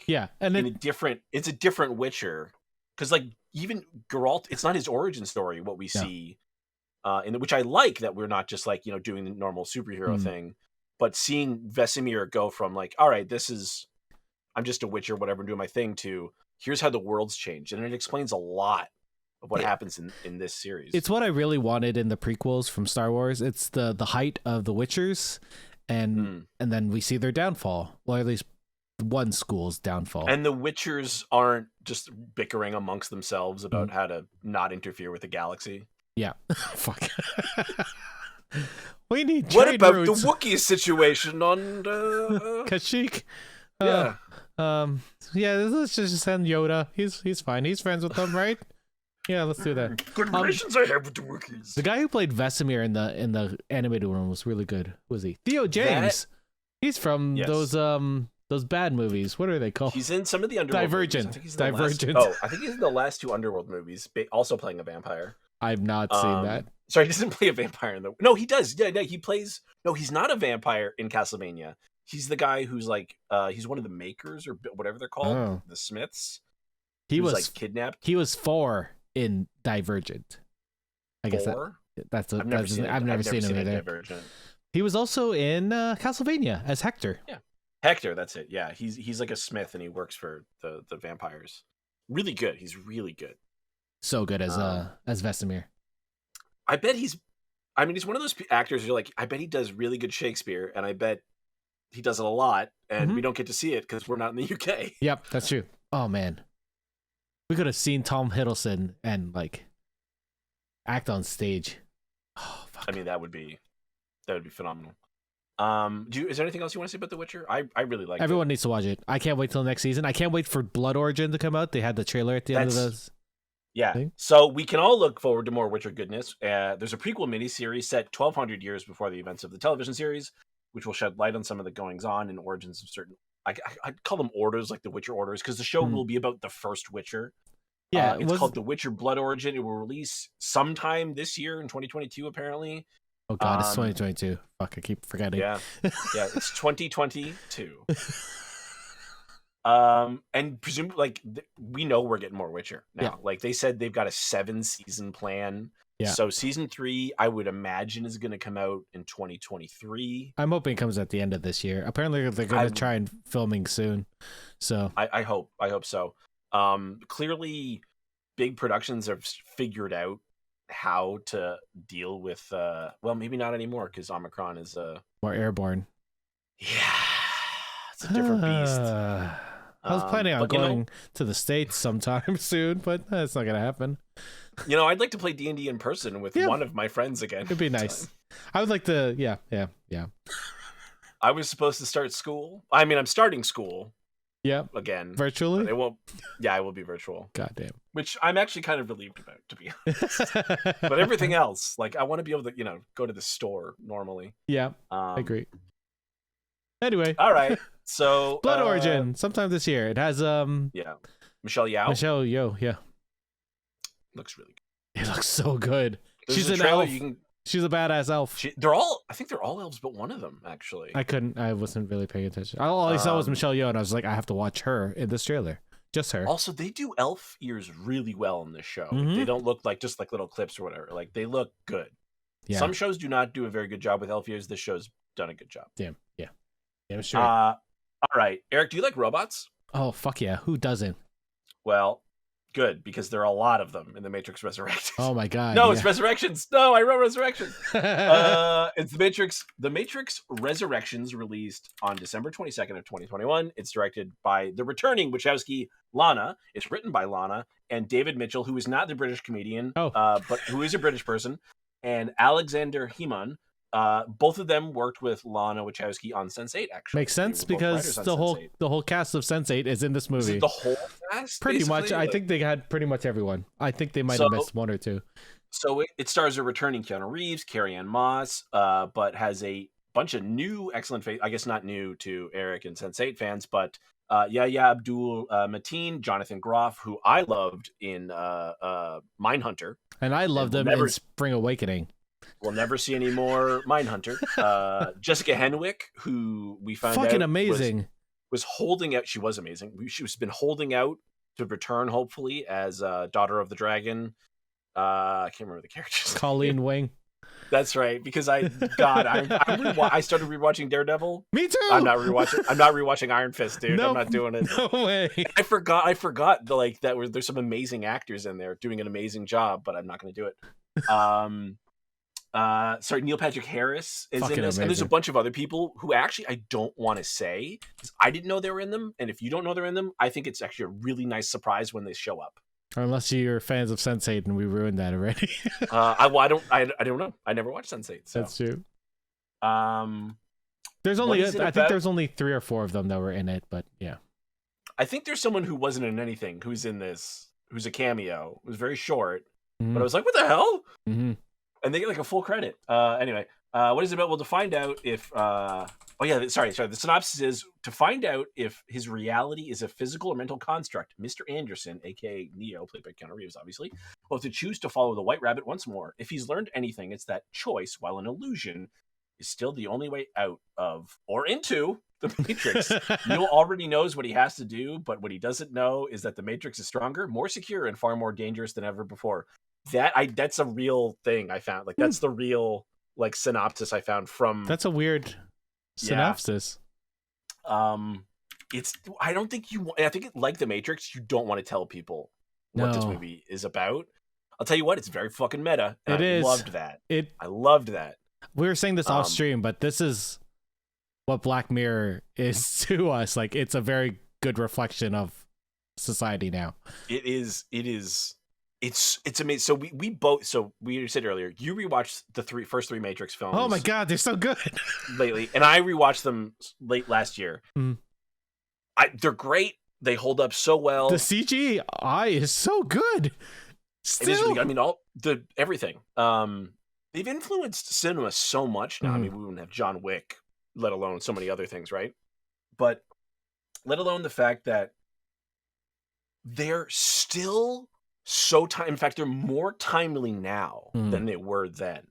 Yeah, and it's a different Witcher, because like even Geralt, it's not his origin story. What we see. Which I like, that we're not just doing the normal superhero thing, but seeing Vesemir go from all right, I'm just a Witcher, whatever, doing my thing, to here's how the world's changed. And it explains a lot of what happens in this series. It's what I really wanted in the prequels from Star Wars. It's the height of the Witchers, and then we see their downfall, or at least one school's downfall. And the Witchers aren't just bickering amongst themselves about how to not interfere with the galaxy. Yeah. Fuck. We need what trade about routes. the Wookiee situation on Kashyyyk? Yeah. Yeah, let's just send Yoda. He's fine. He's friends with them, right? Yeah, let's do that. Good relations I have with the Wookiees. The guy who played Vesemir in the animated one was really good. Who was he? Theo James. He's from those bad movies. What are they called? He's in some of the Underworld Divergent. movies. Divergent. I think he's in the last 2 Underworld movies, also playing a vampire. I've not seen that. Sorry, he doesn't play a vampire in the... No, he does. Yeah, he plays... No, he's not a vampire in Castlevania. He's the guy who's he's one of the makers or whatever they're called, the Smiths. He was kidnapped. He was 4 in Divergent. I guess 4? I've never seen him either. Divergent. He was also in Castlevania as Hector. Yeah, Hector. That's it. Yeah, he's like a smith and he works for the vampires. Really good. He's really good. So good as Vesemir. I bet he's one of those actors you're like, I bet he does really good Shakespeare, and I bet he does it a lot, and we don't get to see it because we're not in the UK. Yep, that's true. Oh man, we could have seen Tom Hiddleston and act on stage. Oh fuck. I mean, that would be phenomenal. Is there anything else you want to say about The Witcher? I really like it. Everyone needs to watch it. I can't wait till next season. I can't wait for Blood Origin to come out. They had the trailer at the end of those. Yeah, so we can all look forward to more Witcher goodness. There's a prequel miniseries set 1,200 years before the events of the television series, which will shed light on some of the goings-on and origins of certain... I'd call them orders, like the Witcher orders, because the show will be about the first Witcher. Yeah, it's called The Witcher Blood Origin. It will release sometime this year in 2022, apparently. Oh god, it's 2022. Fuck, I keep forgetting. Yeah, it's 2022. And presumably, we know we're getting more Witcher now. Yeah. They said they've got a 7-season plan. Yeah. So season 3, I would imagine, is going to come out in 2023. I'm hoping it comes at the end of this year. Apparently, they're going to try and filming soon. So I hope so. Clearly, big productions have figured out how to deal with. Well, maybe not anymore because Omicron is more airborne. Yeah, it's a different beast. I was planning on going to the States sometime soon, but that's not going to happen. I'd like to play D&D in person with one of my friends again. It'd be nice. I would like to, yeah. I was supposed to start school. I mean, I'm starting school. Yeah. Again. Virtually? It won't. Yeah, it will be virtual. Goddamn. Which I'm actually kind of relieved about, to be honest. But everything else, I want to be able to, go to the store normally. Yeah, I agree. Anyway. All right. So Blood Origin, sometime this year. It has Michelle Yeoh. Michelle Yeoh, yeah. Looks really good. It looks so good. She's an trailer, elf. She's a badass elf. I think they're all elves, but one of them actually. I wasn't really paying attention. All I saw was Michelle Yeoh, and I was like, I have to watch her in this trailer. Just her. Also, they do elf ears really well in this show. They don't look just like little clips or whatever. They look good. Yeah. Some shows do not do a very good job with elf ears. This show's done a good job. Damn. Yeah. Yeah, sure. All right, Eric, do you like robots? Oh, fuck yeah. Who doesn't? Well, good, because there are a lot of them in The Matrix Resurrections. Oh my god. No, yeah. it's Resurrections. No, I wrote Resurrection. It's The Matrix. The Matrix Resurrections released on December 22nd of 2021. It's directed by the returning Wachowski Lana. It's written by Lana and David Mitchell, who is not the British comedian, but who is a British person, and Alexander Heman. Both of them worked with Lana Wachowski on Sense8. Actually, makes sense because the whole cast of Sense8 is in this movie. The whole cast, pretty much. I think they had pretty much everyone. I think they might have missed one or two. So it stars a returning Keanu Reeves, Carrie-Anne Moss, but has a bunch of new excellent face. I guess not new to Eric and Sense8 fans, but Yahya Abdul Mateen, Jonathan Groff, who I loved in Mindhunter, and I loved them in Spring Awakening. We'll never see any more Mindhunter. Jessica Henwick, who we found fucking out amazing, was holding out. She was amazing. She's been holding out to return, hopefully, as Daughter of the Dragon. I can't remember the character's Colleen name. Wing. That's right, because I started rewatching Daredevil. Me too. I'm not rewatching Iron Fist, dude. Nope, I'm not doing it. No way. I forgot there's some amazing actors in there doing an amazing job, but I'm not going to do it. Neil Patrick Harris is fucking in this, amazing. and there's a bunch of other people who actually I don't want to say because I didn't know they were in them, and if you don't know they're in them, I think it's actually a really nice surprise when they show up. Unless you're fans of Sense8 and we ruined that already. I don't know. I never watched Sense8. So. That's true. I think there's only 3 or 4 of them that were in it, but yeah. I think there's someone who wasn't in anything who's in this, who's a cameo. It was very short, but I was like, what the hell? Mm-hmm. And they get like a full credit. Anyway, what is it about? Well, to find out if the synopsis is to find out if his reality is a physical or mental construct. Mr. Anderson, aka Neo, played by Keanu Reeves, obviously, will have to choose to follow the White Rabbit once more. If he's learned anything, it's that choice, while an illusion, is still the only way out of or into the Matrix. Neo already knows what he has to do, but what he doesn't know is that the Matrix is stronger, more secure, and far more dangerous than ever before. That's a real thing I found. Like that's the real synopsis I found from. That's a weird synopsis. I think like the Matrix, you don't want to tell people what this movie is about. I'll tell you what, it's very fucking meta. And I loved that. I loved that. We were saying this off stream, but this is what Black Mirror is to us. Like it's a very good reflection of society now. It is. It's amazing. So we both. So we said earlier, you rewatched the first three Matrix films. Oh my god, they're so good lately, and I rewatched them late last year. They're great. They hold up so well. The CGI is so good. Still. It is really good. I mean, everything. They've influenced cinema so much now. I mean, we wouldn't have John Wick, let alone so many other things, right? But let alone the fact that they're still so in fact, they're more timely now than they were then,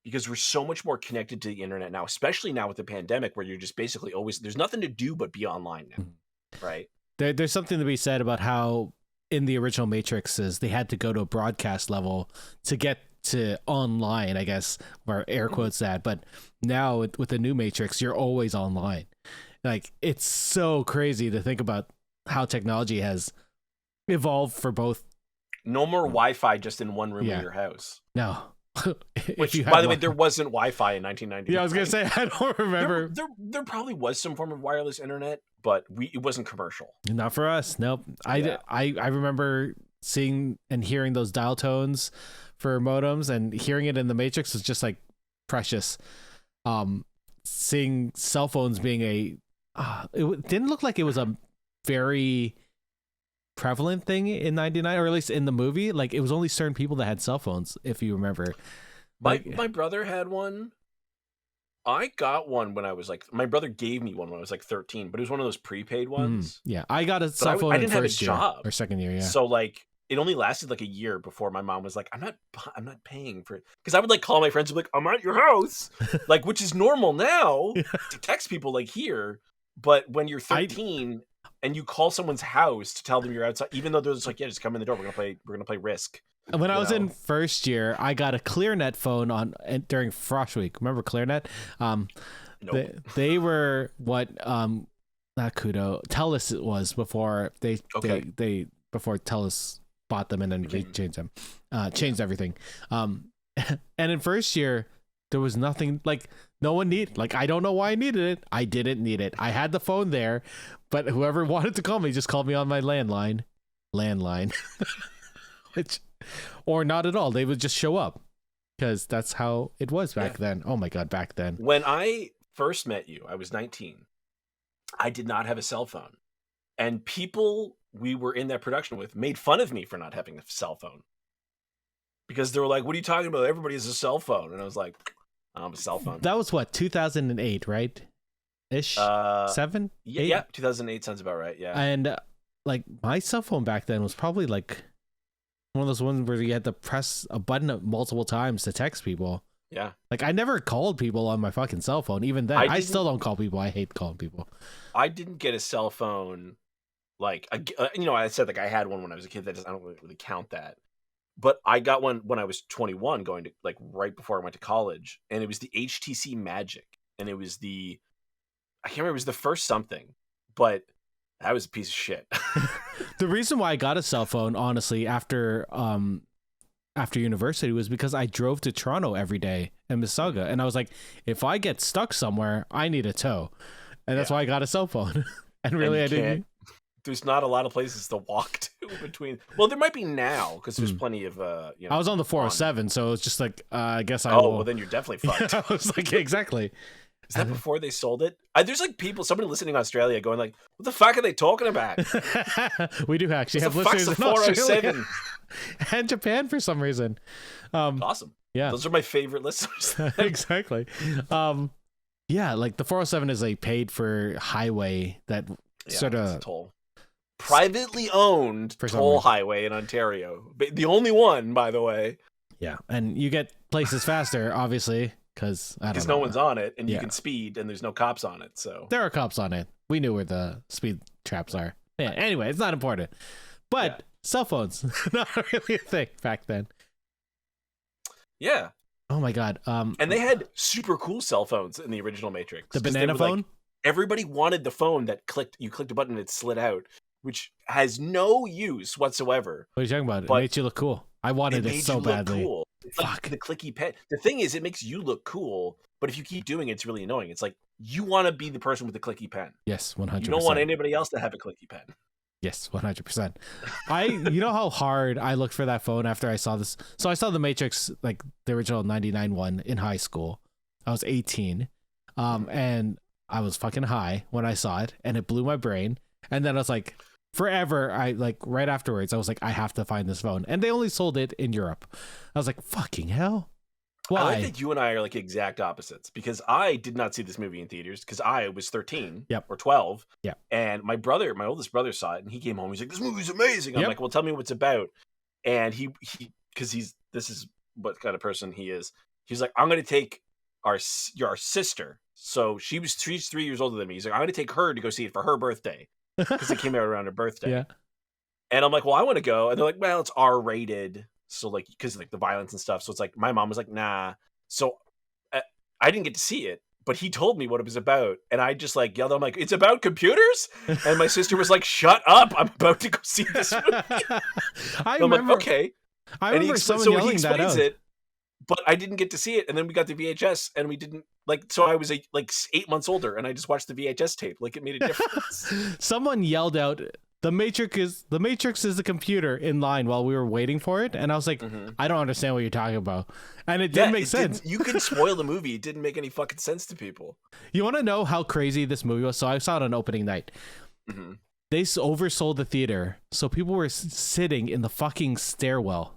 because we're so much more connected to the internet now, especially now with the pandemic, where you're just basically always there's nothing to do but be online now, right? There's something to be said about how in the original Matrixes they had to go to a broadcast level to get to online, I guess, where air quotes that. But now with the new Matrix, you're always online. Like it's so crazy to think about how technology has evolved for both. No more Wi-Fi just in one room in your house. No. Which, by the way, there wasn't Wi-Fi in 1990. Yeah, I was going to say, I don't remember. There probably was some form of wireless internet, but it wasn't commercial. Not for us. Nope. I remember seeing and hearing those dial tones for modems, and hearing it in the Matrix was just like precious. Seeing cell phones being it didn't look like it was a very prevalent thing in 99, or at least in the movie. Like it was only certain people that had cell phones, if you remember. My brother had one. I got one when I was my brother gave me one when I was 13, but it was one of those prepaid ones. Yeah, I got a cell phone in first year or second year. Yeah, so it only lasted a year before my mom was like, I'm not paying for it, because I would call my friends and be like, I'm at your house, which is normal now to text people here, but when you're 13. and you call someone's house to tell them you're outside, even though they're just like, yeah, just come in the door. We're gonna play Risk. When I was in first year, I got a ClearNet phone during Frost Week. Remember ClearNet? Nope. They were what not Kudo, Telus it was before they before Telus bought them and then changed them, changed everything. And in first year, there was nothing, like no one needed, like I don't know why I needed it. I didn't need it. I had the phone there, but whoever wanted to call me just called me on my landline, which, or not at all. They would just show up because that's how it was back then. Oh my God, back then. When I first met you, I was 19. I did not have a cell phone, and people we were in that production with made fun of me for not having a cell phone because they were like, "What are you talking about? Everybody has a cell phone." And I was like, "I don't have a cell phone." That was what, 2008, right? Ish, 7, 8? Yeah, 2008 sounds about right. Yeah, and like my cell phone back then was probably like one of those ones where you had to press a button multiple times to text people. Yeah. Like I never called people on my fucking cell phone. Even then, I still don't call people. I hate calling people. I didn't get a cell phone. Like, I said like I had one when I was a kid. I don't really count that. But I got one when I was 21, going to like right before I went to college. And it was the HTC Magic. And it was I can't remember, it was the first something. But that was a piece of shit. The reason why I got a cell phone, honestly, after university was because I drove to Toronto every day in Mississauga, and I was like, if I get stuck somewhere, I need a tow, and that's why I got a cell phone. And really, I didn't. There's not a lot of places to walk to between. Well, there might be now because there's plenty of. I was on the 407, so it's just like I guess I. Well, then you're definitely fucked. I was like, exactly. Is that before they sold it? There's like somebody listening in Australia going like, what the fuck are they talking about? We do actually have listeners in Australia and Japan for some reason. Awesome. Yeah. Those are my favorite listeners. Exactly. Yeah, like the 407 is a paid for highway that sort of toll. Privately owned toll highway in Ontario. The only one, by the way. Yeah, and you get places faster, obviously. Because no one's on it, and you can speed, and there's no cops on it. So there are cops on it. We knew where the speed traps are. Yeah. Anyway, it's not important. But cell phones, not really a thing back then. Yeah. Oh my God. And they had super cool cell phones in the original Matrix. The banana phone. Like, everybody wanted the phone that you clicked a button and it slid out, which has no use whatsoever. What are you talking about? It made you look cool. I wanted it so badly. Cool. It's like the clicky pen. The thing is, it makes you look cool, but if you keep doing it, it's really annoying. It's like you want to be the person with the clicky pen. Yes, 100%. You don't want anybody else to have a clicky pen. Yes, 100%. You know how hard I looked for that phone after I saw this. So I saw the Matrix, like the original 99 one, in high school. I was 18, and I was fucking high when I saw it, and it blew my brain. And then I was like, forever, right afterwards, I was like, I have to find this phone. And they only sold it in Europe. I was like, fucking hell. Why? I like that you and I are like exact opposites, because I did not see this movie in theaters because I was 13 or 12. Yeah. And my oldest brother saw it, and he came home. He's like, this movie's amazing. I'm like, well, tell me what it's about. And he because this is what kind of person he is. He's like, I'm going to take our sister. So she's 3 years older than me. He's like, I'm going to take her to go see it for her birthday. Because it came out around her birthday. Yeah. And I'm like, well, I want to go. And they're like, well, it's R-rated. So like, because like the violence and stuff. So it's like, my mom was like, nah. So I didn't get to see it, but he told me what it was about. And I just like yelled, I'm like, it's about computers? And my sister was like, shut up. I'm about to go see this movie. I'm like, okay. I remember someone yelling that out. It, but I didn't get to see it. And then we got the VHS and we didn't so I was like 8 months older and I just watched the VHS tape. Like it made a difference. Someone yelled out, the Matrix is the computer in line while we were waiting for it. And I was like, I don't understand what you're talking about. And it didn't make sense. You could spoil the movie. It didn't make any fucking sense to people. You want to know how crazy this movie was? So I saw it on opening night. They oversold the theater. So people were sitting in the fucking stairwell.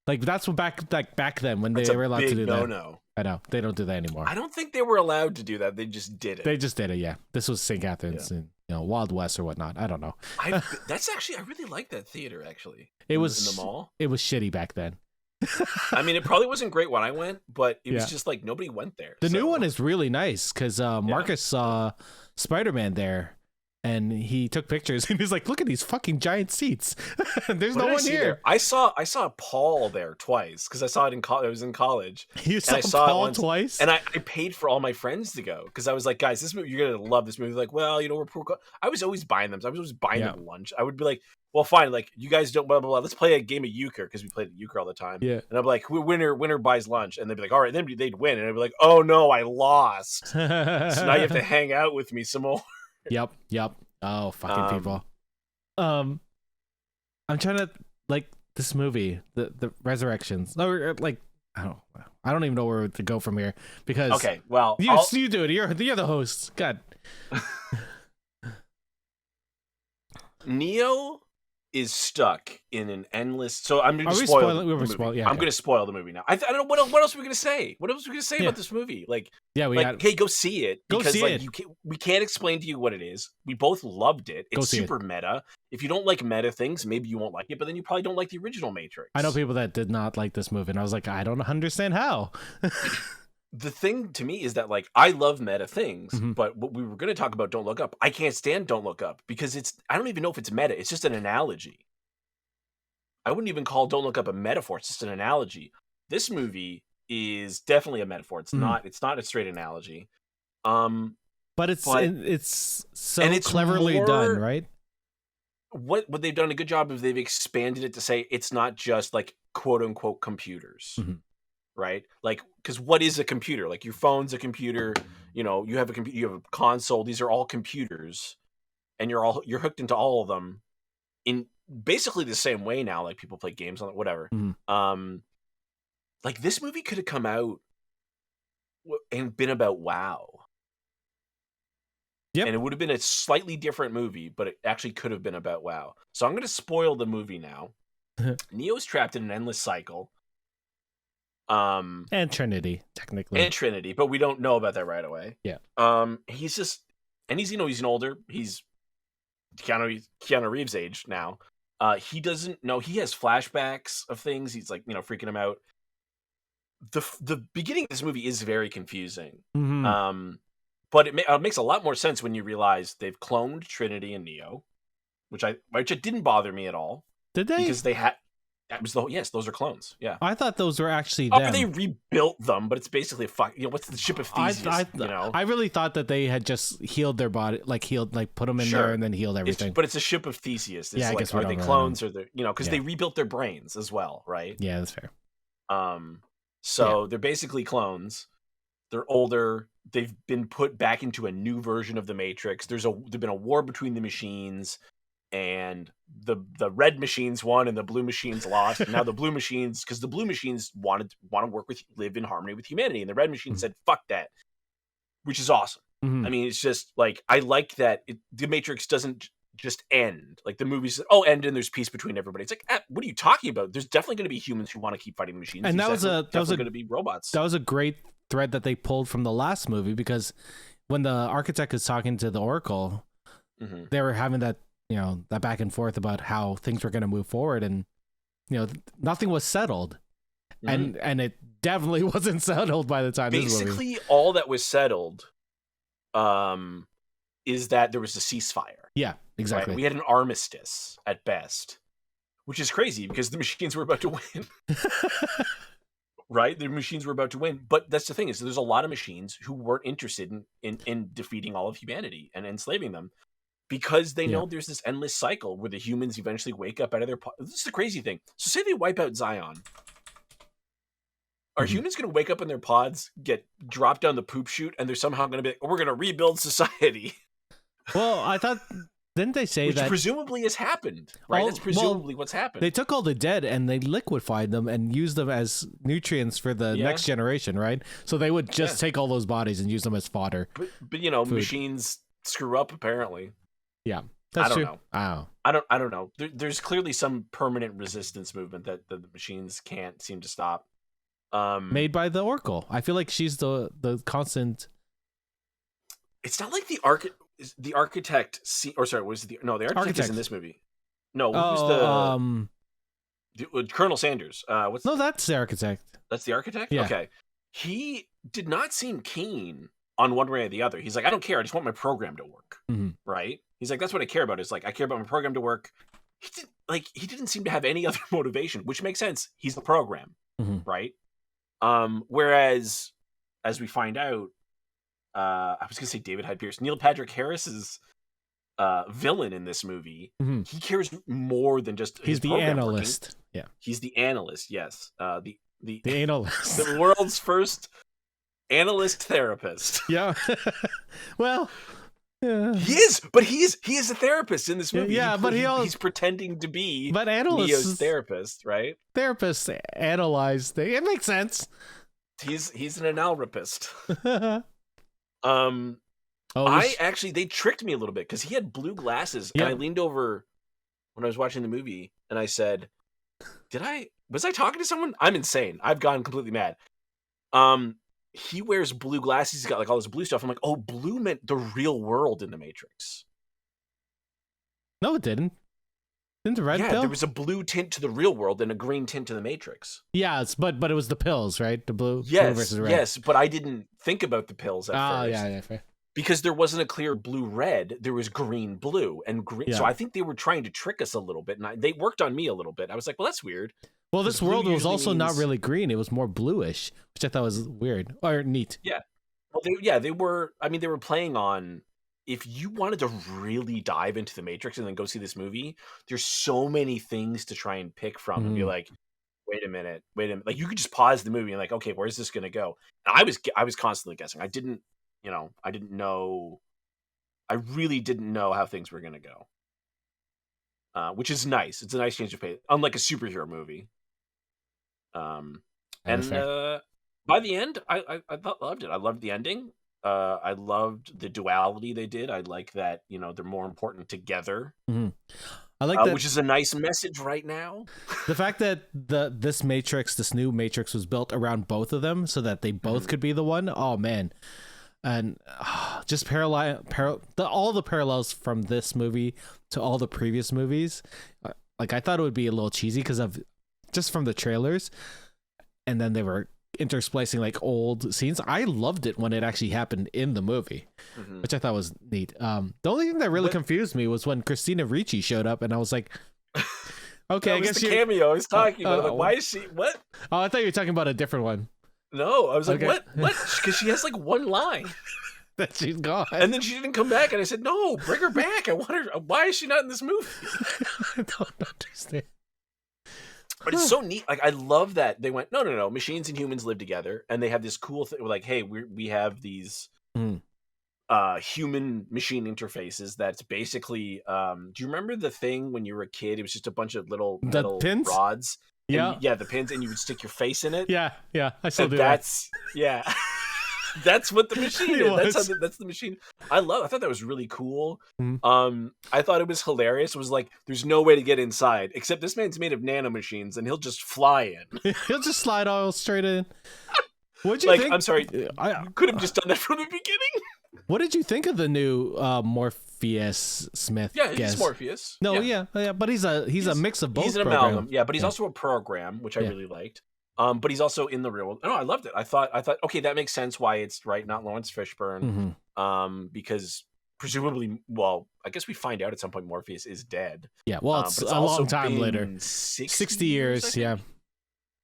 Like that's what back then when they were allowed to do that. No. I know they don't do that anymore. I don't think they were allowed to do that. They just did it. Yeah. This was St. Catharines and Wild West or whatnot. I don't know. That's actually, I really like that theater. Actually, it was in the mall. It was shitty back then. I mean, it probably wasn't great when I went, but it was just like nobody went there. The new one is really nice because Marcus saw Spider-Man there. and he took pictures, and he's like, "Look at these fucking giant seats. There's What no did I one see here." there? I saw Paul there twice because I saw it I was in college. You And saw I saw Paul it once, twice, and I paid for all my friends to go because I was like, guys, this movie, you're gonna love this movie. Like, well, I was always buying them. So I was always buying them lunch. I would be like, well, fine, like you guys don't blah blah blah. Let's play a game of euchre because we played at euchre all the time. Yeah. And I'm like, winner buys lunch, and they'd be like, all right, then they'd win, and I'd be like, oh no, I lost. So now you have to hang out with me some more. Yep. Oh, fucking people. I'm trying to like this movie, the Resurrections. Or like I don't even know where to go from here because okay, well, you do it. You're the host. God. Neo is stuck in an endless. So I'm going to Are spoil. we spoil? Yeah, I'm going to spoil the movie now. I don't know what else are we going to say. What else are we going to say about this movie? Like, hey, go see it because we can't explain to you what it is. We both loved it. It's super meta. If you don't like meta things, maybe you won't like it. But then you probably don't like the original Matrix. I know people that did not like this movie, and I was like, I don't understand how. The thing to me is that like I love meta things, but what we were going to talk about Don't Look Up, I can't stand Don't Look Up because I don't even know if it's meta. It's just an analogy. I wouldn't even call Don't Look Up a metaphor. It's just an analogy. This movie is definitely a metaphor. It's not a straight analogy. But it's so and it's cleverly done, right? What they've done a good job of, they've expanded it to say it's not just like quote unquote computers. Right? Like, because what is a computer? Like your phone's a computer, you know, you have a computer, you have a console. These are all computers, and you're hooked into all of them in basically the same way now. Like people play games on it, whatever. Like this movie could have come out and been about WoW. Yep. And it would have been a slightly different movie, but it actually could have been about WoW. So I'm going to spoil the movie now. Neo's trapped in an endless cycle. And Trinity, technically. But we don't know about that right away. Yeah. He's he's an older. He's Keanu Reeves' age now. He doesn't know. He has flashbacks of things. He's like, freaking him out. The beginning of this movie is very confusing. But it makes a lot more sense when you realize they've cloned Trinity and Neo, which it didn't bother me at all. Did they? Because they had. Yes, those are clones. Yeah, I thought those were actually them. They rebuilt them, but it's basically what's the ship of Theseus? I really thought that they had just healed their body, put them in there and then healed everything. But it's a ship of Theseus. It's I guess are they clones or they because they rebuilt their brains as well, right? Yeah, that's fair. So they're basically clones. They're older. They've been put back into a new version of the Matrix. There's been a war between the machines. And the red machines won and the blue machines lost. And now the blue machines, because the blue machines want to live in harmony with humanity, and the red machines said fuck that, which is awesome. I mean, it's just like I like that the Matrix doesn't just end. Like the movies, end and there's peace between everybody. It's like, what are you talking about? There's definitely going to be humans who want to keep fighting the machines. And that was going to be robots. That was a great thread that they pulled from the last movie, because when the architect is talking to the Oracle, they were having that. That back and forth about how things were going to move forward, and nothing was settled, and it definitely wasn't settled by the time. Basically, all that was settled, is that there was a ceasefire. Yeah, exactly. Right? We had an armistice at best, which is crazy because the machines were about to win. Right, the machines were about to win, but that's the thing is there's a lot of machines who weren't interested in defeating all of humanity and enslaving them. Because they know there's this endless cycle where the humans eventually wake up out of their pods. This is the crazy thing. So say they wipe out Zion. Are humans going to wake up in their pods, get dropped down the poop chute, and they're somehow going to be like, we're going to rebuild society? Well, I thought, didn't they say Which that? presumably has happened, right? That's presumably what's happened. They took all the dead and they liquefied them and used them as nutrients for the next generation, right? So they would just take all those bodies and use them as fodder. But machines screw up, apparently. Yeah, that's true. I don't know. There's clearly some permanent resistance movement that the machines can't seem to stop. Made by the Oracle. I feel like she's the constant. It's not like the architect. The architect is in this movie. No, who's the Colonel Sanders? No, that's the architect. That's the architect. Yeah. Okay, he did not seem keen on one way or the other. He's like, I don't care. I just want my program to work. Right? He's like, that's what I care about. Is like, I care about my program to work. He didn't seem to have any other motivation, which makes sense. He's the program, right? Whereas, as we find out, I was gonna say David Hyde Pierce, Neil Patrick Harris's villain in this movie. He cares more than just he's the analyst. Working. Yeah, he's the analyst. Yes, the analyst, the world's first analyst therapist. Yeah. Well, yeah. He is a therapist in this movie. Yeah, he's pretending to be Neo's therapist, right? Therapists analyze things. It makes sense. He's an analrapist. They tricked me a little bit because he had blue glasses, and I leaned over when I was watching the movie, and I said, was I talking to someone? I'm insane. I've gone completely mad. He wears blue glasses. He's got like all this blue stuff. I'm like, oh, blue meant the real world in the Matrix. No, it didn't. Didn't the red pill? There was a blue tint to the real world and a green tint to the Matrix. Yeah, but it was the pills, right? The blue versus red. Yes, but I didn't think about the pills at first. Oh, yeah, fair. Because there wasn't a clear blue-red. There was green-blue and green. Yeah. So I think they were trying to trick us a little bit, and they worked on me a little bit. I was like, well, that's weird. Well, this world was also not really green. It was more bluish, which I thought was weird or neat. Yeah. Well, they were. I mean, they were playing on. If you wanted to really dive into the Matrix and then go see this movie, there's so many things to try and pick from and be like, wait a minute. Like you could just pause the movie and like, okay, where's this going to go? And I was constantly guessing. I didn't know. I really didn't know how things were going to go. Which is nice. It's a nice change of pace, unlike a superhero movie. By the end, I loved it. I loved the ending. I loved the duality they did. I like that, they're more important together. I like that, which is a nice message right now. The fact that this new Matrix was built around both of them so that they both could be the one. Oh man. And just all the parallels from this movie to all the previous movies. Like I thought it would be a little cheesy because of just from the trailers, and then they were intersplicing like old scenes. I loved it when it actually happened in the movie, which I thought was neat. The only thing that really confused me was when Christina Ricci showed up, and I was like, okay, I guess the cameo I was talking about. Like, why is she? What? Oh, I thought you were talking about a different one. No, I was like, what? Because she has like one line. That she's gone. And then she didn't come back, and I said, no, bring her back. I want her. Why is she not in this movie? I don't understand. But it's so neat. Like, I love that they went, no, machines and humans live together, and they have this cool thing. Like, hey, we have these human machine interfaces. That's basically. Do you remember the thing when you were a kid? It was just a bunch of little metal rods. Yeah, the pins, and you would stick your face in it. Yeah, I still do. That's what the machine is. That's the machine. I thought that was really cool. I thought it was hilarious. It was like, there's no way to get inside, except this man's made of nanomachines, and he'll just fly in. He'll just slide all straight in. What'd you think? I'm sorry, you could have just done that from the beginning. What did you think of the new Morpheus Smith? Yeah, he's Morpheus. No, yeah, but he's a mix of both. He's an amalgam, but he's also a program, which I really liked. But he's also in the real world. No, I loved it. I thought, okay, that makes sense why it's not Lawrence Fishburne. Because presumably, well, I guess we find out at some point Morpheus is dead. Yeah, well, it's a long time later. 60 years, yeah.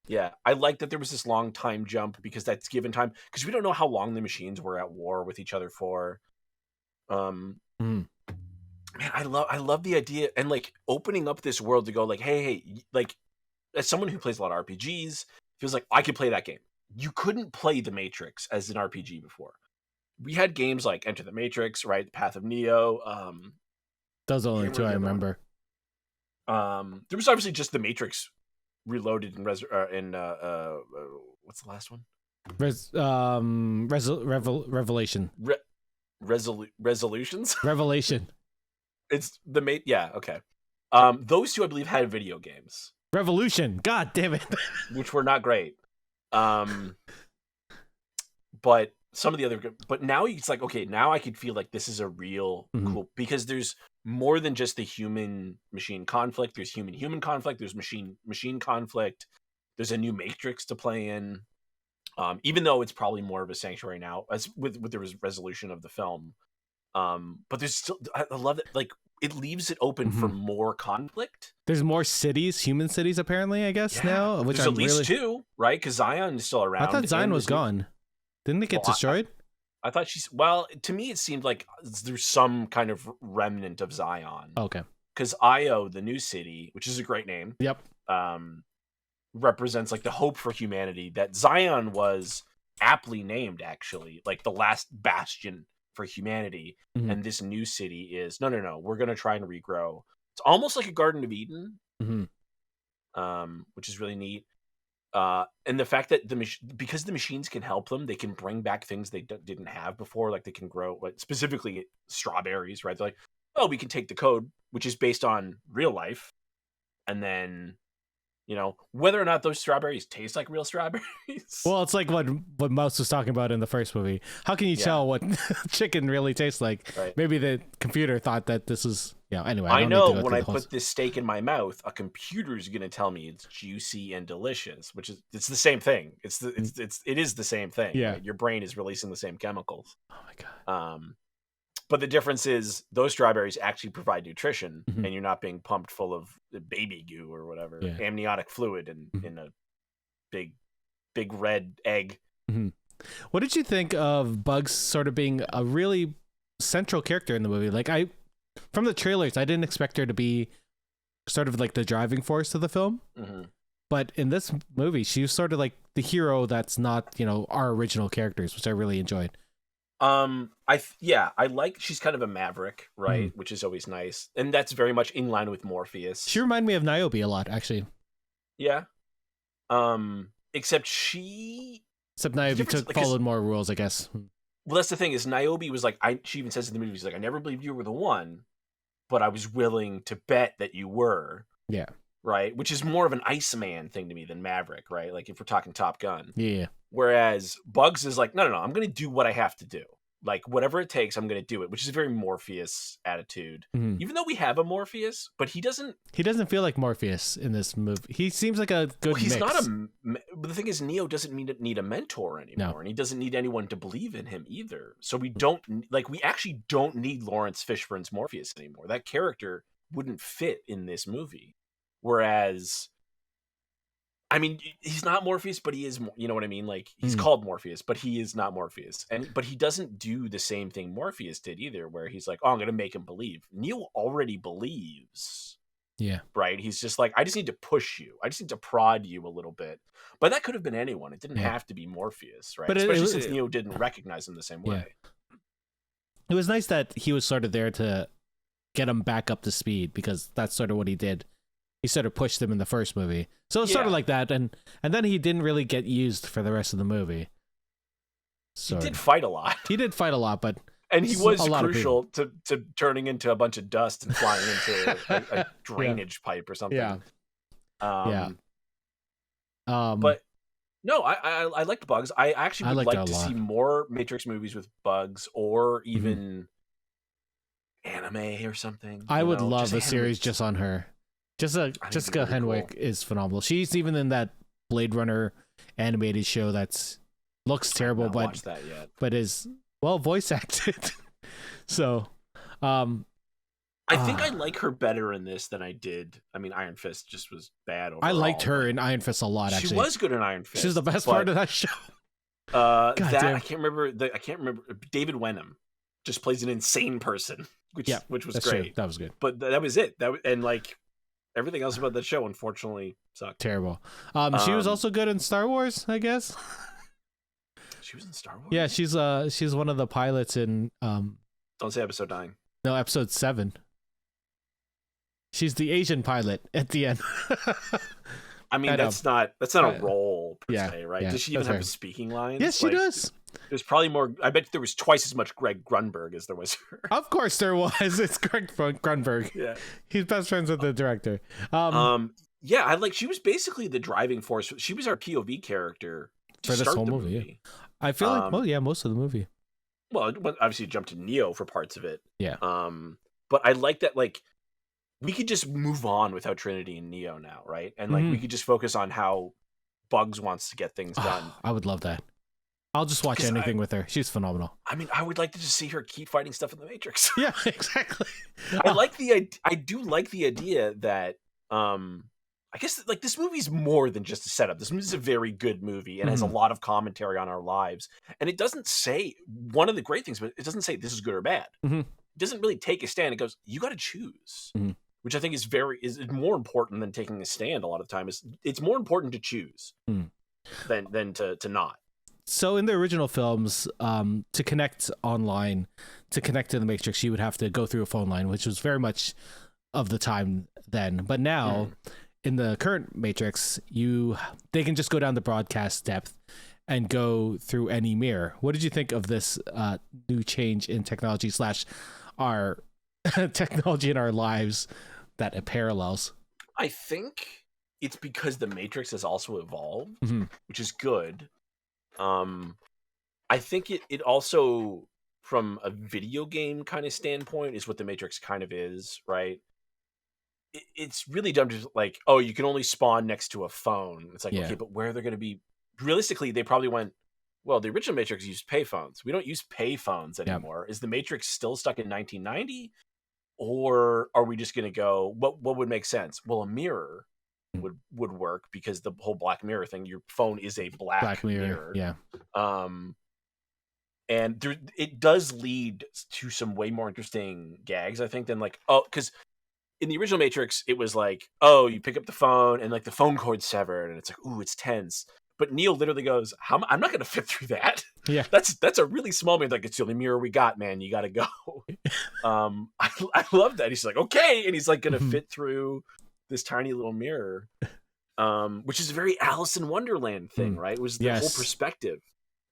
Yeah, I like that there was this long time jump because that's given time, because we don't know how long the machines were at war with each other for. Man, I love the idea and like opening up this world to go like, hey, like as someone who plays a lot of RPGs, feels like I could play that game. You couldn't play The Matrix as an RPG before. We had games like Enter the Matrix, right? The Path of Neo. Those are only two I remember. There was obviously just The Matrix Reloaded and what's the last one? Revelation. Resolutions? Revelation. It's the yeah, okay. Those two I believe had video games. Revolution. God damn it. Which were not great. But some of the other, but now it's like, okay, now I could feel like this is a real cool, because there's more than just the human machine conflict. There's human conflict. There's machine conflict. There's a new Matrix to play in. Even though it's probably more of a sanctuary now, as with the resolution of the film. But there's still, I love that, like, it leaves it open for more conflict. There's more cities, human cities, apparently, I guess, now. Which there's I'm at least really... two, right? Because Zion is still around. I thought Zion was gone. Didn't it get destroyed? I thought well, to me, it seemed like there's some kind of remnant of Zion. Okay. Because Io, the new city, which is a great name. Yep. Represents like the hope for humanity that Zion was aptly named, actually, like the last bastion for humanity. And this new city is no, we're gonna try and regrow. It's almost like a Garden of Eden, which is really neat. And the fact that because the machines can help them, they can bring back things they didn't have before. Like they can grow, like, specifically strawberries, right? They're like, oh, we can take the code, which is based on real life, and then, you know, whether or not those strawberries taste like real strawberries. Well, it's like what Mouse was talking about in the first movie. How can you tell what chicken really tastes like? Right. Maybe the computer thought that this is, anyway. I know when I put this steak in my mouth, a computer's going to tell me it's juicy and delicious, which is, it's the same thing. It is the same thing. Yeah. Right? Your brain is releasing the same chemicals. Oh my God. But the difference is those strawberries actually provide nutrition, and you're not being pumped full of baby goo or whatever, amniotic fluid in a big red egg. What did you think of Bugs sort of being a really central character in the movie? Like, from the trailers, I didn't expect her to be sort of like the driving force of the film. But in this movie, she was sort of like the hero that's not, our original characters, which I really enjoyed. I like, she's kind of a maverick, right? Which is always nice. And that's very much in line with Morpheus. She reminded me of Niobe a lot, actually. Yeah. Except Niobe followed more rules, I guess. Well, that's the thing, is Niobe was like, she even says in the movie, she's like, I never believed you were the one, but I was willing to bet that you were. Yeah. Right? Which is more of an Iceman thing to me than Maverick, right? Like, if we're talking Top Gun. Yeah. Whereas Bugs is like, no, I'm going to do what I have to do. Like, whatever it takes, I'm going to do it, which is a very Morpheus attitude. Even though we have a Morpheus, but he doesn't feel like Morpheus in this movie. He seems like a good he's mix. But the thing is, Neo doesn't need a mentor anymore, and he doesn't need anyone to believe in him either. So we actually don't need Lawrence Fishburne's Morpheus anymore. That character wouldn't fit in this movie. Whereas, I mean, he's not Morpheus, but he is, you know what I mean? Like, he's called Morpheus, but he is not Morpheus. But he doesn't do the same thing Morpheus did either, where he's like, oh, I'm going to make him believe. Neo already believes. Yeah. Right? He's just like, I just need to push you. I just need to prod you a little bit. But that could have been anyone. It didn't have to be Morpheus, right? But especially since Neo didn't recognize him the same way. It was nice that he was sort of there to get him back up to speed, because that's sort of what he did. He sort of pushed him in the first movie. So it's sort of like that. And then he didn't really get used for the rest of the movie. He did fight a lot. He did fight a lot, but... And he was crucial to turning into a bunch of dust and flying into a drainage pipe or something. Yeah. But no, I liked Bugs. I actually would like to see more Matrix movies with Bugs, or even anime or something. I would love a series just on her. Jessica Henwick is phenomenal. She's even in that Blade Runner animated show looks terrible, I haven't watched that yet. But is voice acted. So, I think I like her better in this than I did. I mean, Iron Fist just was bad overall. I liked her in Iron Fist a lot. Actually, she was good in Iron Fist. She's the best part of that show. I can't remember. David Wenham just plays an insane person, which was great. True. That was good. But that was it. And like, everything else about the show, unfortunately, sucked. Terrible. She was also good in Star Wars, I guess. She was in Star Wars? Yeah, she's one of the pilots in... Don't say episode 9. No, episode 7. She's the Asian pilot at the end. I mean, that's not a role, per se, right? Yeah, does she even have speaking lines? Yes, she does. There's probably more... I bet there was twice as much Greg Grunberg as there was her. Of course there was. It's Greg Grunberg. Yeah. He's best friends with the director. She was basically the driving force. She was our POV character for this whole movie. Yeah. I feel like, most of the movie. Well, obviously you jumped to Neo for parts of it. Yeah. But I like that, like, we could just move on without Trinity and Neo now, right? And like we could just focus on how Bugs wants to get things done. I would love that. I'll just watch anything with her. She's phenomenal. I mean, I would like to just see her keep fighting stuff in the Matrix. Yeah, exactly. I do like the idea that I guess like this movie's more than just a setup. This movie's a very good movie and has a lot of commentary on our lives. And it doesn't say one of the great things, but it doesn't say this is good or bad. It doesn't really take a stand. It goes, you got to choose, which I think is more important than taking a stand. A lot of the time it's more important to choose than to not. So in the original films, to connect online, to connect to the Matrix, you would have to go through a phone line, which was very much of the time then. But now, in the current Matrix, they can just go down the broadcast depth and go through any mirror. What did you think of this new change in technology / our technology in our lives that it parallels? I think it's because the Matrix has also evolved, which is good. I think it also, from a video game kind of standpoint, is what the Matrix kind of is, right? It's really dumb to like, oh, you can only spawn next to a phone. It's like, okay, but where they're going to be? Realistically, they probably went, well, the original Matrix used payphones. We don't use payphones anymore. Is the Matrix still stuck in 1990? Or are we just going to go, what would make sense? Well, a mirror would work because the whole Black Mirror thing, your phone is a black mirror. Yeah. And it does lead to some way more interesting gags, I think, than like, oh, because in the original Matrix, it was like, oh, you pick up the phone and like the phone cord's severed and it's like, ooh, it's tense. But Neo literally goes, I'm not going to fit through that. Yeah. That's a really small man. Like, it's the only mirror we got, man. You got to go. I love that. He's like, okay. And he's like going to fit through this tiny little mirror, which is a very Alice in Wonderland thing, right? It was the whole perspective.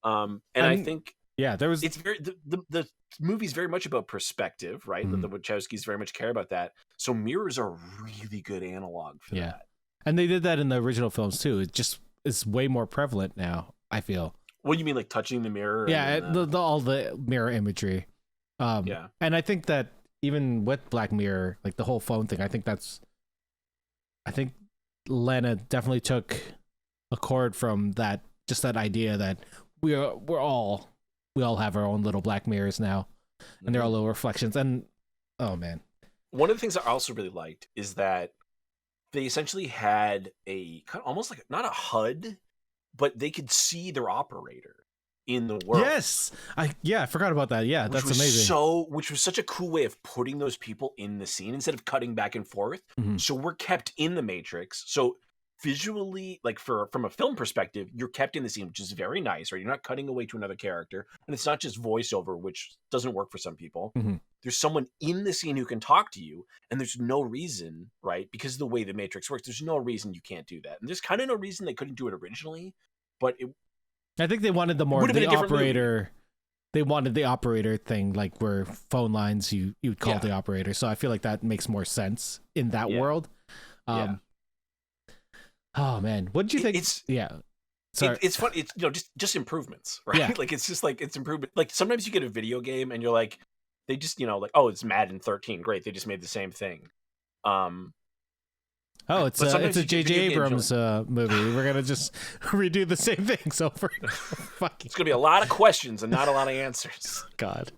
And I think it's very the movie's very much about perspective, right? The Wachowskis very much care about that. So mirrors are a really good analog for that. And they did that in the original films too. It just is way more prevalent now, I feel. What do you mean, like touching the mirror? Yeah, all the mirror imagery. And I think that even with Black Mirror, like the whole phone thing, I think Lana definitely took a chord from that, just that idea that we all have our own little black mirrors now, and they're all little reflections. And oh man, one of the things I also really liked is that they essentially had a kind of almost like not a HUD, but they could see their operator in the world. Yes, I forgot about that. Yeah, that's amazing. Which was such a cool way of putting those people in the scene instead of cutting back and forth. So we're kept in the Matrix. So visually, like from a film perspective, you're kept in the scene, which is very nice, right? You're not cutting away to another character, and it's not just voiceover, which doesn't work for some people. There's someone in the scene who can talk to you, and there's no reason, right? Because of the way the Matrix works, there's no reason you can't do that. And there's kind of no reason they couldn't do it originally, but I think they wanted the operator. They wanted the operator thing, like where phone lines you would call the operator. So I feel like that makes more sense in that world. Oh man, what did you think? It's fun. It's just improvements, right? Yeah. Like it's just like it's improvement. Like sometimes you get a video game and you're like, they just like, oh, it's Madden 13, great, they just made the same thing. It's a J.J. Abrams movie. We're gonna just redo the same things over. It's gonna be a lot of questions and not a lot of answers. God.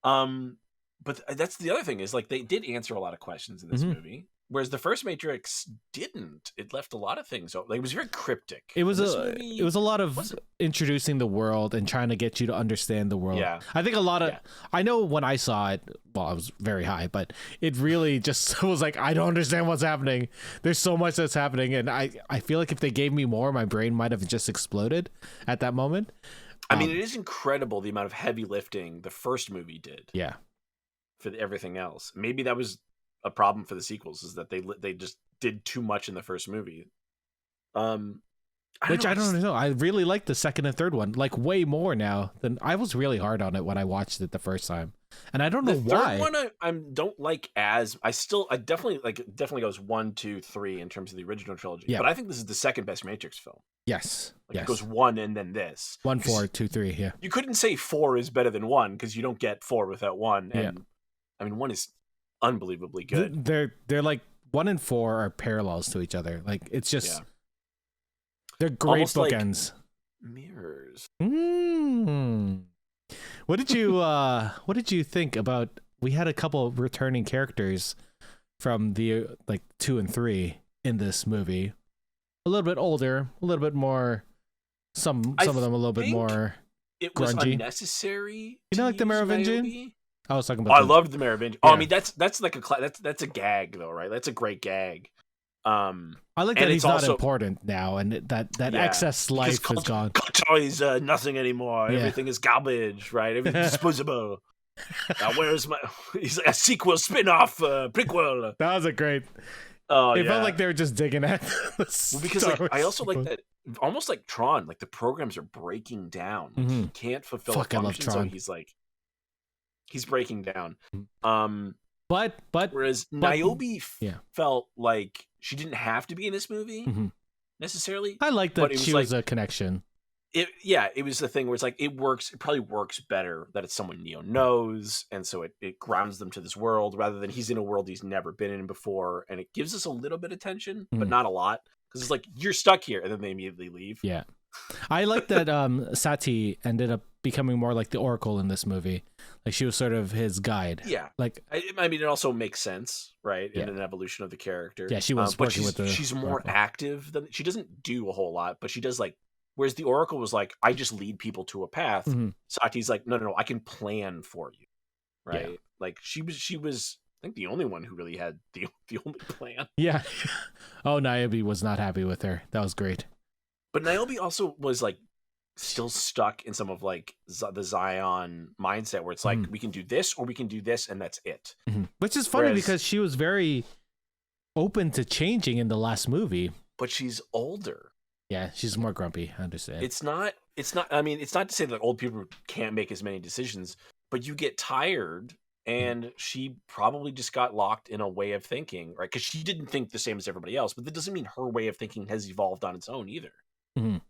But that's the other thing is like they did answer a lot of questions in this movie, whereas the first Matrix didn't. It left a lot of things. Like, it was very cryptic. It was a lot of introducing the world and trying to get you to understand the world. Yeah. I think a lot of I know when I saw it, well, I was very high, but it really just was like, I don't understand what's happening. There's so much that's happening, and I feel like if they gave me more, my brain might have just exploded at that moment. I mean, it is incredible the amount of heavy lifting the first movie did. Yeah. For everything else. Maybe that was a problem for the sequels, is that they just did too much in the first movie. I don't know. I really like the second and third one, like way more now than I was really hard on it when I watched it the first time, and I don't know why. The third one I don't like as I definitely like. It definitely goes 1, 2, 3 in terms of the original trilogy. Yeah. But I think this is the second best Matrix film. Yes. It goes 1 and then this 1, 4, 2, 3. Yeah. You couldn't say 4 is better than 1 because you don't get 4 without 1. And I mean, 1 is unbelievably good. They're like 1 and 4 are parallels to each other. Like it's just they're great bookends. mirrors. What did you think about? We had a couple of returning characters from the 2 and 3 in this movie. A little bit older, a little bit more. Some of them a little bit more. It was grungy. Unnecessary. You know, like the Merovingian. I was talking about. I loved the Merovingian. Yeah. Oh, I mean that's like that's a gag though, right? That's a great gag. I like that he's not important now, and that excess life is gone. Culture is nothing anymore. Yeah. Everything is garbage, right? Everything's disposable. Where's my? He's like a sequel, spin-off, prequel. That was a great. Oh, it felt like they were just digging at. Because I also like that, almost like Tron. Like the programs are breaking down. Like, he can't fulfill a function, so he's breaking down. But whereas Niobe felt like she didn't have to be in this movie necessarily. I like that she was a connection. It was the thing where it's like it probably works better that it's someone Neo knows, and so it grounds them to this world rather than he's in a world he's never been in before, and it gives us a little bit of tension, but not a lot, because it's like you're stuck here, and then they immediately leave. Yeah, I like that Sati ended up becoming more like the Oracle in this movie. Like she was sort of his guide. Yeah, like I mean, it also makes sense, right? In an evolution of the character. Yeah, she was working with the. She's more active than she doesn't do a whole lot, but she does like. Whereas the Oracle was like, I just lead people to a path. Sati's like, no, I can plan for you, right? Yeah. Like she was, I think the only one who really had the only plan. Yeah. Oh, Niobe was not happy with her. That was great. But Niobe also was like still stuck in some of like the Zion mindset where it's like we can do this or we can do this and that's it. Which is funny because she was very open to changing in the last movie. But she's older. Yeah, she's more grumpy. I understand. It's not. I mean, it's not to say that old people can't make as many decisions, but you get tired, and she probably just got locked in a way of thinking, right? Because she didn't think the same as everybody else, but that doesn't mean her way of thinking has evolved on its own either. Yeah.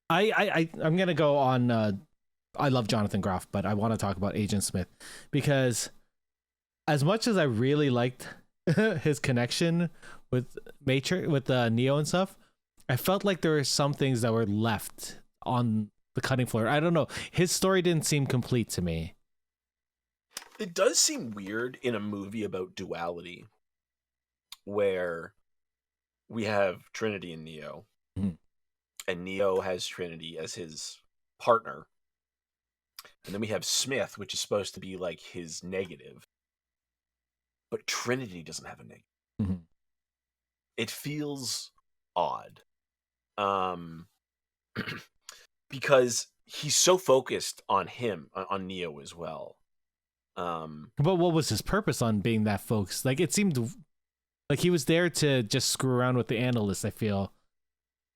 I'm gonna go on. I love Jonathan Groff, but I want to talk about Agent Smith because, as much as I really liked his connection with Neo and stuff, I felt like there were some things that were left on the cutting floor. I don't know. His story didn't seem complete to me. It does seem weird in a movie about duality where we have Trinity and Neo, and Neo has Trinity as his partner. And then we have Smith, which is supposed to be like his negative. But Trinity doesn't have a negative. It feels odd. Because he's so focused on him, on Neo as well. But what was his purpose on being that focused? Like, it seemed like he was there to just screw around with the Analyst, I feel.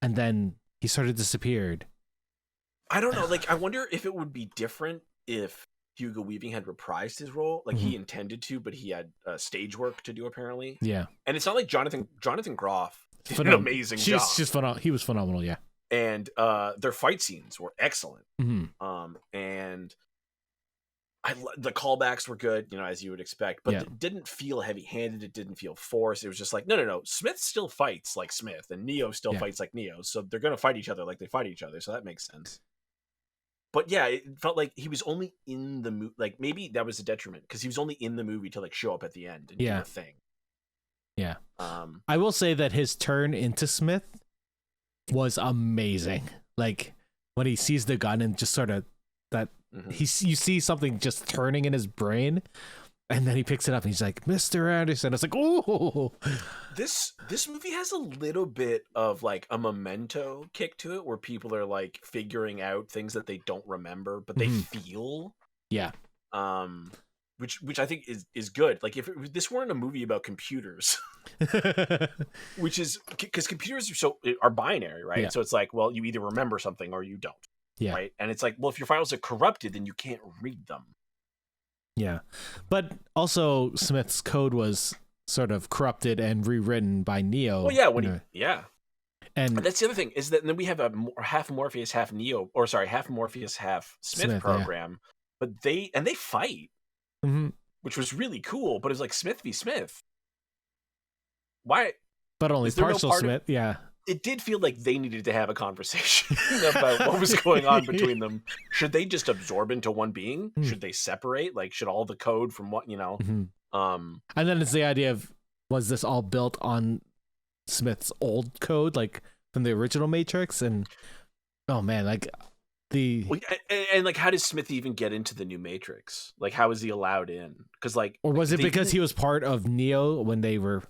And then he sort of disappeared. I don't know. Like, I wonder if it would be different if Hugo Weaving had reprised his role. Like, he intended to, but he had stage work to do, apparently. Yeah. And it's not like Jonathan Groff did an amazing job. He was phenomenal, yeah. And their fight scenes were excellent. And the callbacks were good, as you would expect, but it didn't feel heavy-handed. It didn't feel forced. It was just like, no. Smith still fights like Smith, and Neo still fights like Neo. So they're going to fight each other like they fight each other. So that makes sense. But yeah, it felt like he was only in the movie. Like, maybe that was a detriment because he was only in the movie to like show up at the end and do a thing. Yeah. I will say that his turn into Smith was amazing. Like, when he sees the gun and just sort of that you see something just turning in his brain, and then he picks it up and he's like, Mr. Anderson. It's like, oh, this movie has a little bit of like a Memento kick to it, where people are like figuring out things that they don't remember, but they feel. Yeah. Which I think is good. Like, if this weren't a movie about computers, which is because computers are binary, right? Yeah. So it's like, well, you either remember something or you don't. Yeah. Right. And it's like, well, if your files are corrupted, then you can't read them. Yeah. But also Smith's code was sort of corrupted and rewritten by Neo. Well, yeah. And that's the other thing is that then we have a half Morpheus, half Neo, or sorry, half Morpheus, half Smith program, but they fight, which was really cool. But it was like Smith v. Smith. Why? But only partial Smith. Yeah. it did feel like they needed to have a conversation about what was going on between them. Should they just absorb into one being? Should they separate? Like, should all the code from what, and then it's the idea of, was this all built on Smith's old code, like from the original Matrix? And oh man, like and like, how does Smith even get into the new Matrix? Like, how is he allowed in? Because like, or was it because he was part of Neo when they were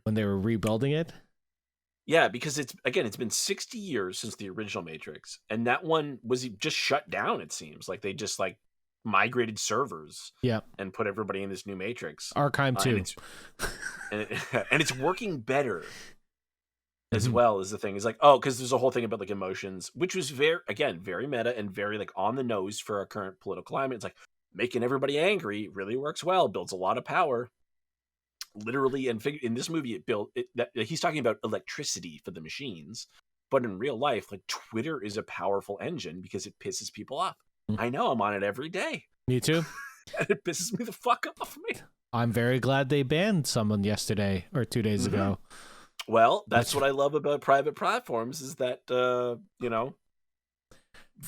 rebuilding it? Yeah, because it's been 60 years since the original Matrix, and that one was just shut down. It seems like they just like migrated servers, and put everybody in this new Matrix. Archive 2, and it's working better as well. Is the thing is like, oh, because there's a whole thing about like emotions, which was very meta and very like on the nose for our current political climate. It's like making everybody angry really works well, builds a lot of power. Literally and in this movie, he's talking about electricity for the machines, but in real life, like Twitter is a powerful engine because it pisses people off. I know, I'm on it every day. Me too. And it pisses me the fuck off me. I'm very glad they banned someone yesterday or 2 days ago. Well, that's what I love about private platforms is that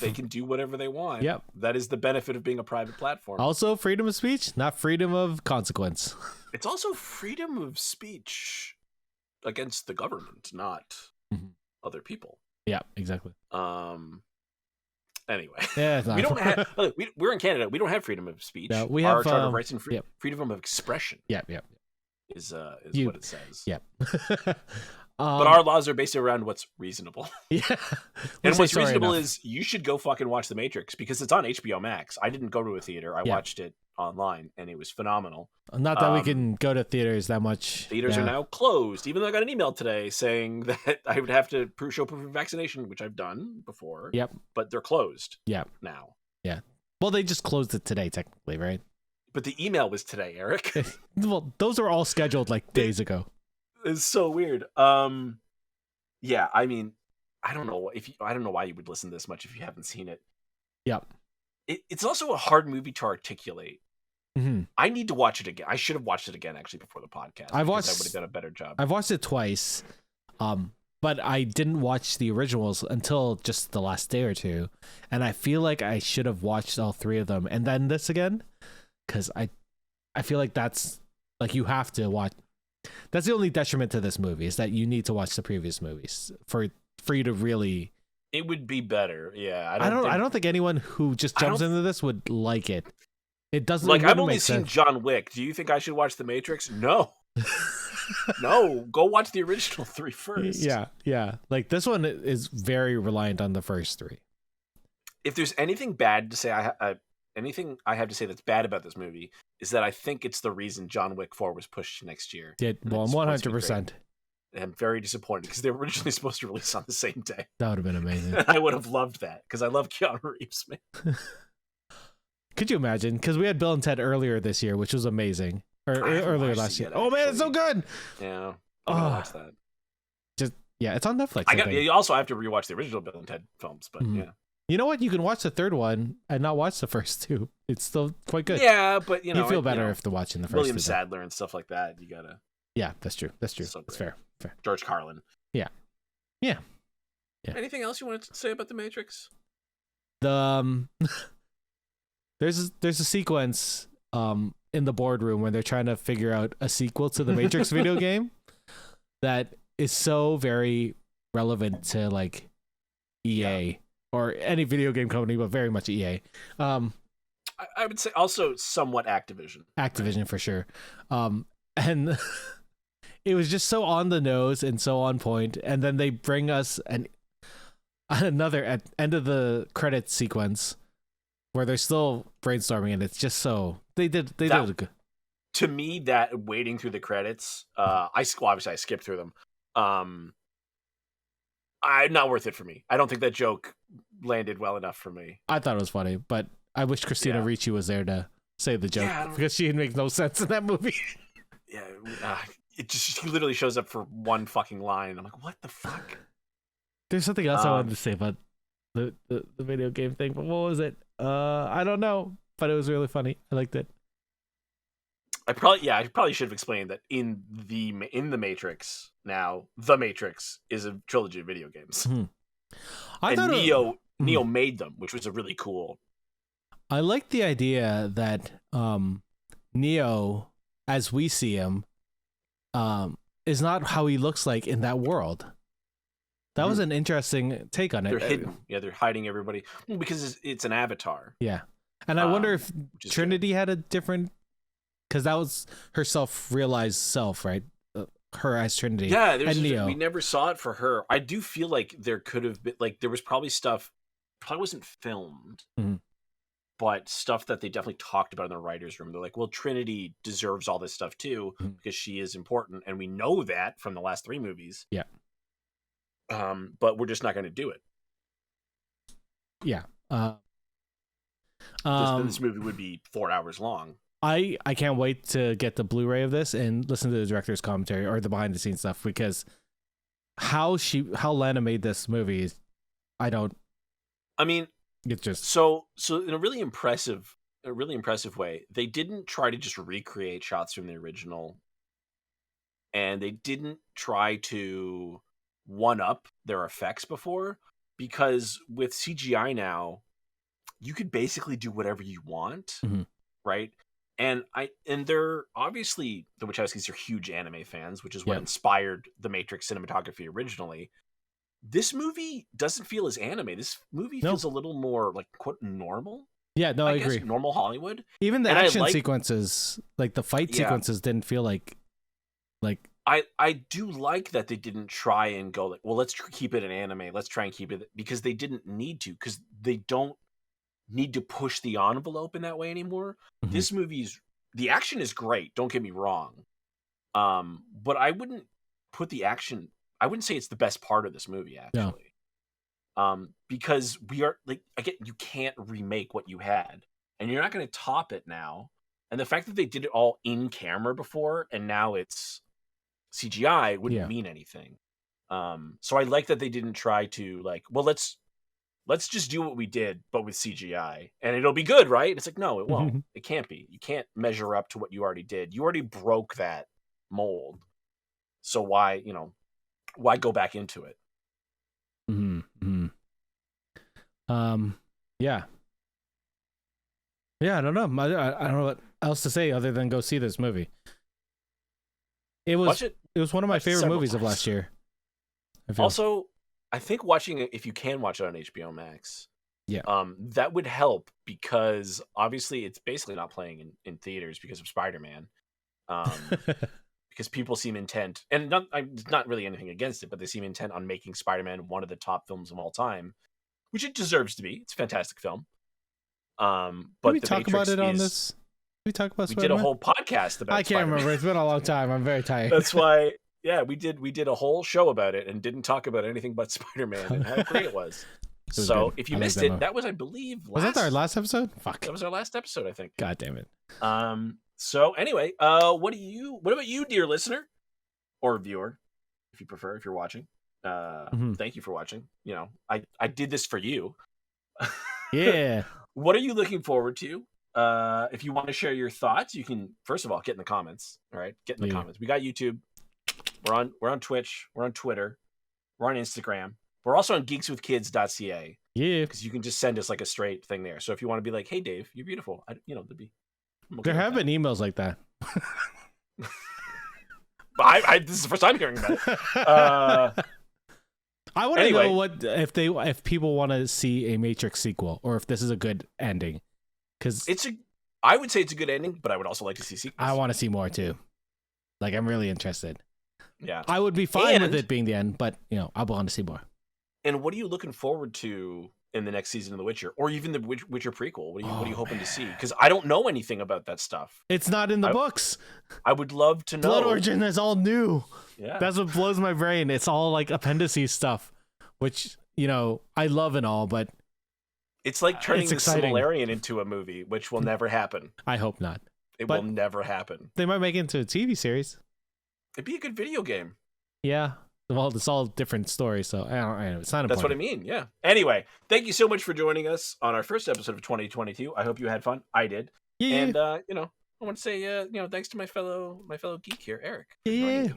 they can do whatever they want. Yep. That is the benefit of being a private platform. Also, freedom of speech, not freedom of consequence. It's also freedom of speech against the government, not other people. Yeah, exactly. Anyway, we don't have. We're in Canada. We don't have freedom of speech. No, we have our Charter of Rights and freedom of expression. Yeah. Is what it says. Yeah. But our laws are based around what's reasonable. Yeah. And what's reasonable is you should go fucking watch The Matrix because it's on HBO Max. I didn't go to a theater. I watched it online and it was phenomenal. Not that we can go to theaters that much. Theaters are now closed, even though I got an email today saying that I would have to show proof of vaccination, which I've done before. Yep. But they're closed. Yeah. Now. Yeah. Well, they just closed it today, technically, right? But the email was today, Eric. Well, those are all scheduled like days ago. It's so weird. Yeah, I mean, I don't know why you would listen this much if you haven't seen it. Yep. It's also a hard movie to articulate. I need to watch it again. I should have watched it again actually before the podcast. I would have done a better job. I've watched it twice, but I didn't watch the originals until just the last day or two, and I feel like I should have watched all three of them and then this again, because I feel like that's like you have to watch. That's the only detriment to this movie is that you need to watch the previous movies for you to really. It would be better, yeah. I don't think anyone who just jumps into this would like it. It doesn't. Like I've only seen John Wick. Do you think I should watch The Matrix? No. No, go watch the original 3 first. Yeah. Like this one is very reliant on the first 3. If there's anything bad to say, anything I have to say that's bad about this movie is that I think it's the reason John Wick 4 was pushed next year. Well, 100%. I'm very disappointed because they were originally supposed to release on the same day. That would have been amazing. I would have loved that because I love Keanu Reeves, man. Could you imagine? Because we had Bill and Ted earlier this year, which was amazing. Or earlier last year. Oh man, it's so good. Yeah, I'm gonna watch that. It's on Netflix. You also have to rewatch the original Bill and Ted films, but yeah. You know what? You can watch the third one and not watch the first 2. It's still quite good. Yeah, but you feel better after watching the first. William Sadler and stuff like that. You gotta. Yeah, that's true. That's fair. George Carlin. Yeah. Anything else you wanted to say about The Matrix? There's a sequence in the boardroom where they're trying to figure out a sequel to the Matrix video game that is so very relevant to like EA or any video game company, but very much EA. I would say also somewhat Activision. Activision for sure. And it was just so on the nose and so on point. And then they bring us another at end of the credits sequence where they're still brainstorming, and it's just so they did it good. To me, that waiting through the credits, obviously I skipped through them. Not worth it for me. I don't think that joke landed well enough for me. I thought it was funny, but I wish Christina Ricci was there to say the joke because she makes no sense in that movie. Yeah, she literally shows up for one fucking line. I'm like, what the fuck? There's something else I wanted to say about the video game thing, but what was it? I don't know, but it was really funny. I liked it. I probably should have explained that in the Matrix now, The Matrix is a trilogy of video games, I and thought Neo made them, which was a really cool. I like the idea that Neo, as we see him, is not how he looks like in that world. That was an interesting take on it. They're hidden. Yeah, they're hiding everybody because it's an avatar. Yeah. And I wonder if Trinity had a different, because that was her self-realized self, right? Her as Trinity. Yeah, and Neo. We never saw it for her. I do feel like there could have been, like, there was probably stuff, probably wasn't filmed, but stuff that they definitely talked about in the writer's room. They're like, well, Trinity deserves all this stuff too, because she is important, and we know that from the last 3 movies. Yeah. But we're just not going to do it. Yeah. This movie would be 4 hours long. I can't wait to get the Blu-ray of this and listen to the director's commentary or the behind the scenes stuff, because how Lana made this movie is, it's just so in a really impressive way, they didn't try to just recreate shots from the original, and they didn't try to one up their effects before, because with CGI now you could basically do whatever you want, right? And they're obviously, the Wachowskis are huge anime fans, which is what inspired the Matrix cinematography originally. This movie doesn't feel as anime. This movie feels a little more like, quote, normal. Yeah, no, I agree. Normal Hollywood. Even the action sequences, like the fight sequences, didn't feel like. I do like that they didn't try and go like, well, let's keep it an anime. Let's try and keep it, because they didn't need to, because they don't need to push the envelope in that way anymore. This movie's, the action is great, don't get me wrong, but I wouldn't put the action, I wouldn't say it's the best part of this movie, actually. Because we are, like, again, you can't remake what you had, and you're not going to top it now. And the fact that they did it all in camera before and now it's CGI wouldn't mean anything. So I like that they didn't try to, like, well, let's just do what we did, but with CGI, and it'll be good, right? It's like, no, it won't. It can't be. You can't measure up to what you already did. You already broke that mold. So why go back into it? Yeah. Yeah, I don't know. I don't know what else to say other than go see this movie. It was one of my favorite movies of last year. Also, I think watching it, if you can watch it on HBO Max, that would help, because obviously it's basically not playing in theaters because of Spider-Man. Because people seem intent, and not really anything against it, but they seem intent on making Spider-Man one of the top films of all time, which it deserves to be. It's a fantastic film. But did we talk about it on this? We talk about Spider-Man? We did a whole podcast about it. I can't remember. It's been a long time. I'm very tired. That's why, we did a whole show about it and didn't talk about anything but Spider-Man and how great it was. So if you missed it, that was, I believe, was that our last episode? Fuck. That was our last episode, I think. God damn it. So anyway, what about you, dear listener or viewer, if you prefer, if you're watching? Thank you for watching. I did this for you. Yeah. What are you looking forward to? If you want to share your thoughts, you can, first of all, get in the comments. All right, get in the comments. We got YouTube. We're on Twitch. We're on Twitter. We're on Instagram. We're also on geekswithkids.ca. Yeah, because you can just send us like a straight thing there. So if you want to be like, "Hey, Dave, you're beautiful," there have been emails like that. This is the first time hearing about it. I want to know what if people want to see a Matrix sequel, or if this is a good ending. Because I would say it's a good ending, but I would also like to see sequels. I want to see more too. Like, I'm really interested. Yeah, I would be fine with it being the end, but I want to see more. And what are you looking forward to in the next season of The Witcher, or even the Witcher prequel? What are you hoping to see? Because I don't know anything about that stuff. It's not in the books. I would love to know. Blood Origin is all new. Yeah, that's what blows my brain. It's all like appendices stuff, which I love and all, but it's like turning the Silmarillion into a movie, which will never happen. I hope not. It will never happen. They might make it into a TV series. It'd be a good video game. Yeah. Well, it's all different stories, so I don't know. It's not important. That's what I mean, yeah. Anyway, thank you so much for joining us on our first episode of 2022. I hope you had fun. I did. Yeah. And, I want to say, thanks to my fellow geek here, Eric. Yeah.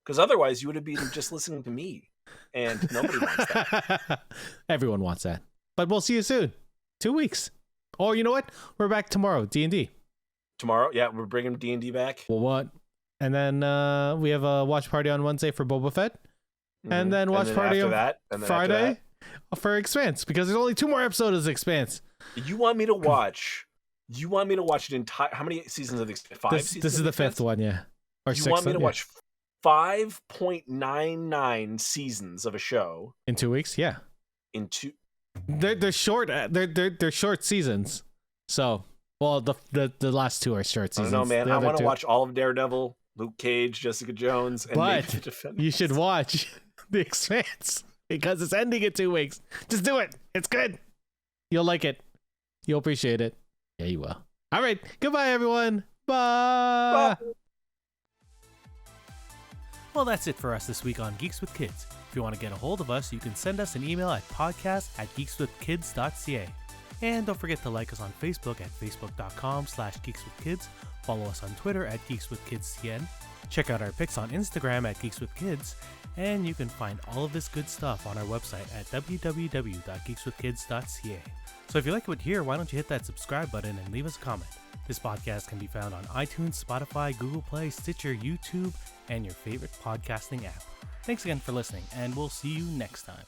Because otherwise, you would have been just listening to me, and nobody wants that. Everyone wants that. But we'll see you soon. 2 weeks. Or you know what? We're back tomorrow. D&D. Tomorrow, yeah, we're bringing D&D back. Well, what? And then we have a watch party on Wednesday for Boba Fett. And then watch party on Friday for Expanse, because there's only 2 more episodes of Expanse. You want me to watch an entire, how many seasons of Expanse? 5 seasons? This is the 5th one, yeah. Or you want me to watch 5.99 seasons of a show in 2 weeks? Yeah. They're short. They're short seasons. So, well, the last 2 are short seasons. I don't know, man. I want to watch all of Daredevil, Luke Cage, Jessica Jones, and but you should watch The Expanse because it's ending in 2 weeks. Just do it. It's good. You'll like it. You'll appreciate it. Yeah, you will. All right. Goodbye, everyone. Bye. Well, that's it for us this week on Geeks with Kids. If you want to get a hold of us, you can send us an email at podcast@geekswithkids.ca. And don't forget to like us on Facebook at facebook.com/geekswithkids. Follow us on Twitter at geekswithkidscn. Check out our pics on Instagram at geekswithkids. And you can find all of this good stuff on our website at www.geekswithkids.ca. So if you like what you hear, why don't you hit that subscribe button and leave us a comment. This podcast can be found on iTunes, Spotify, Google Play, Stitcher, YouTube, and your favorite podcasting app. Thanks again for listening, and we'll see you next time.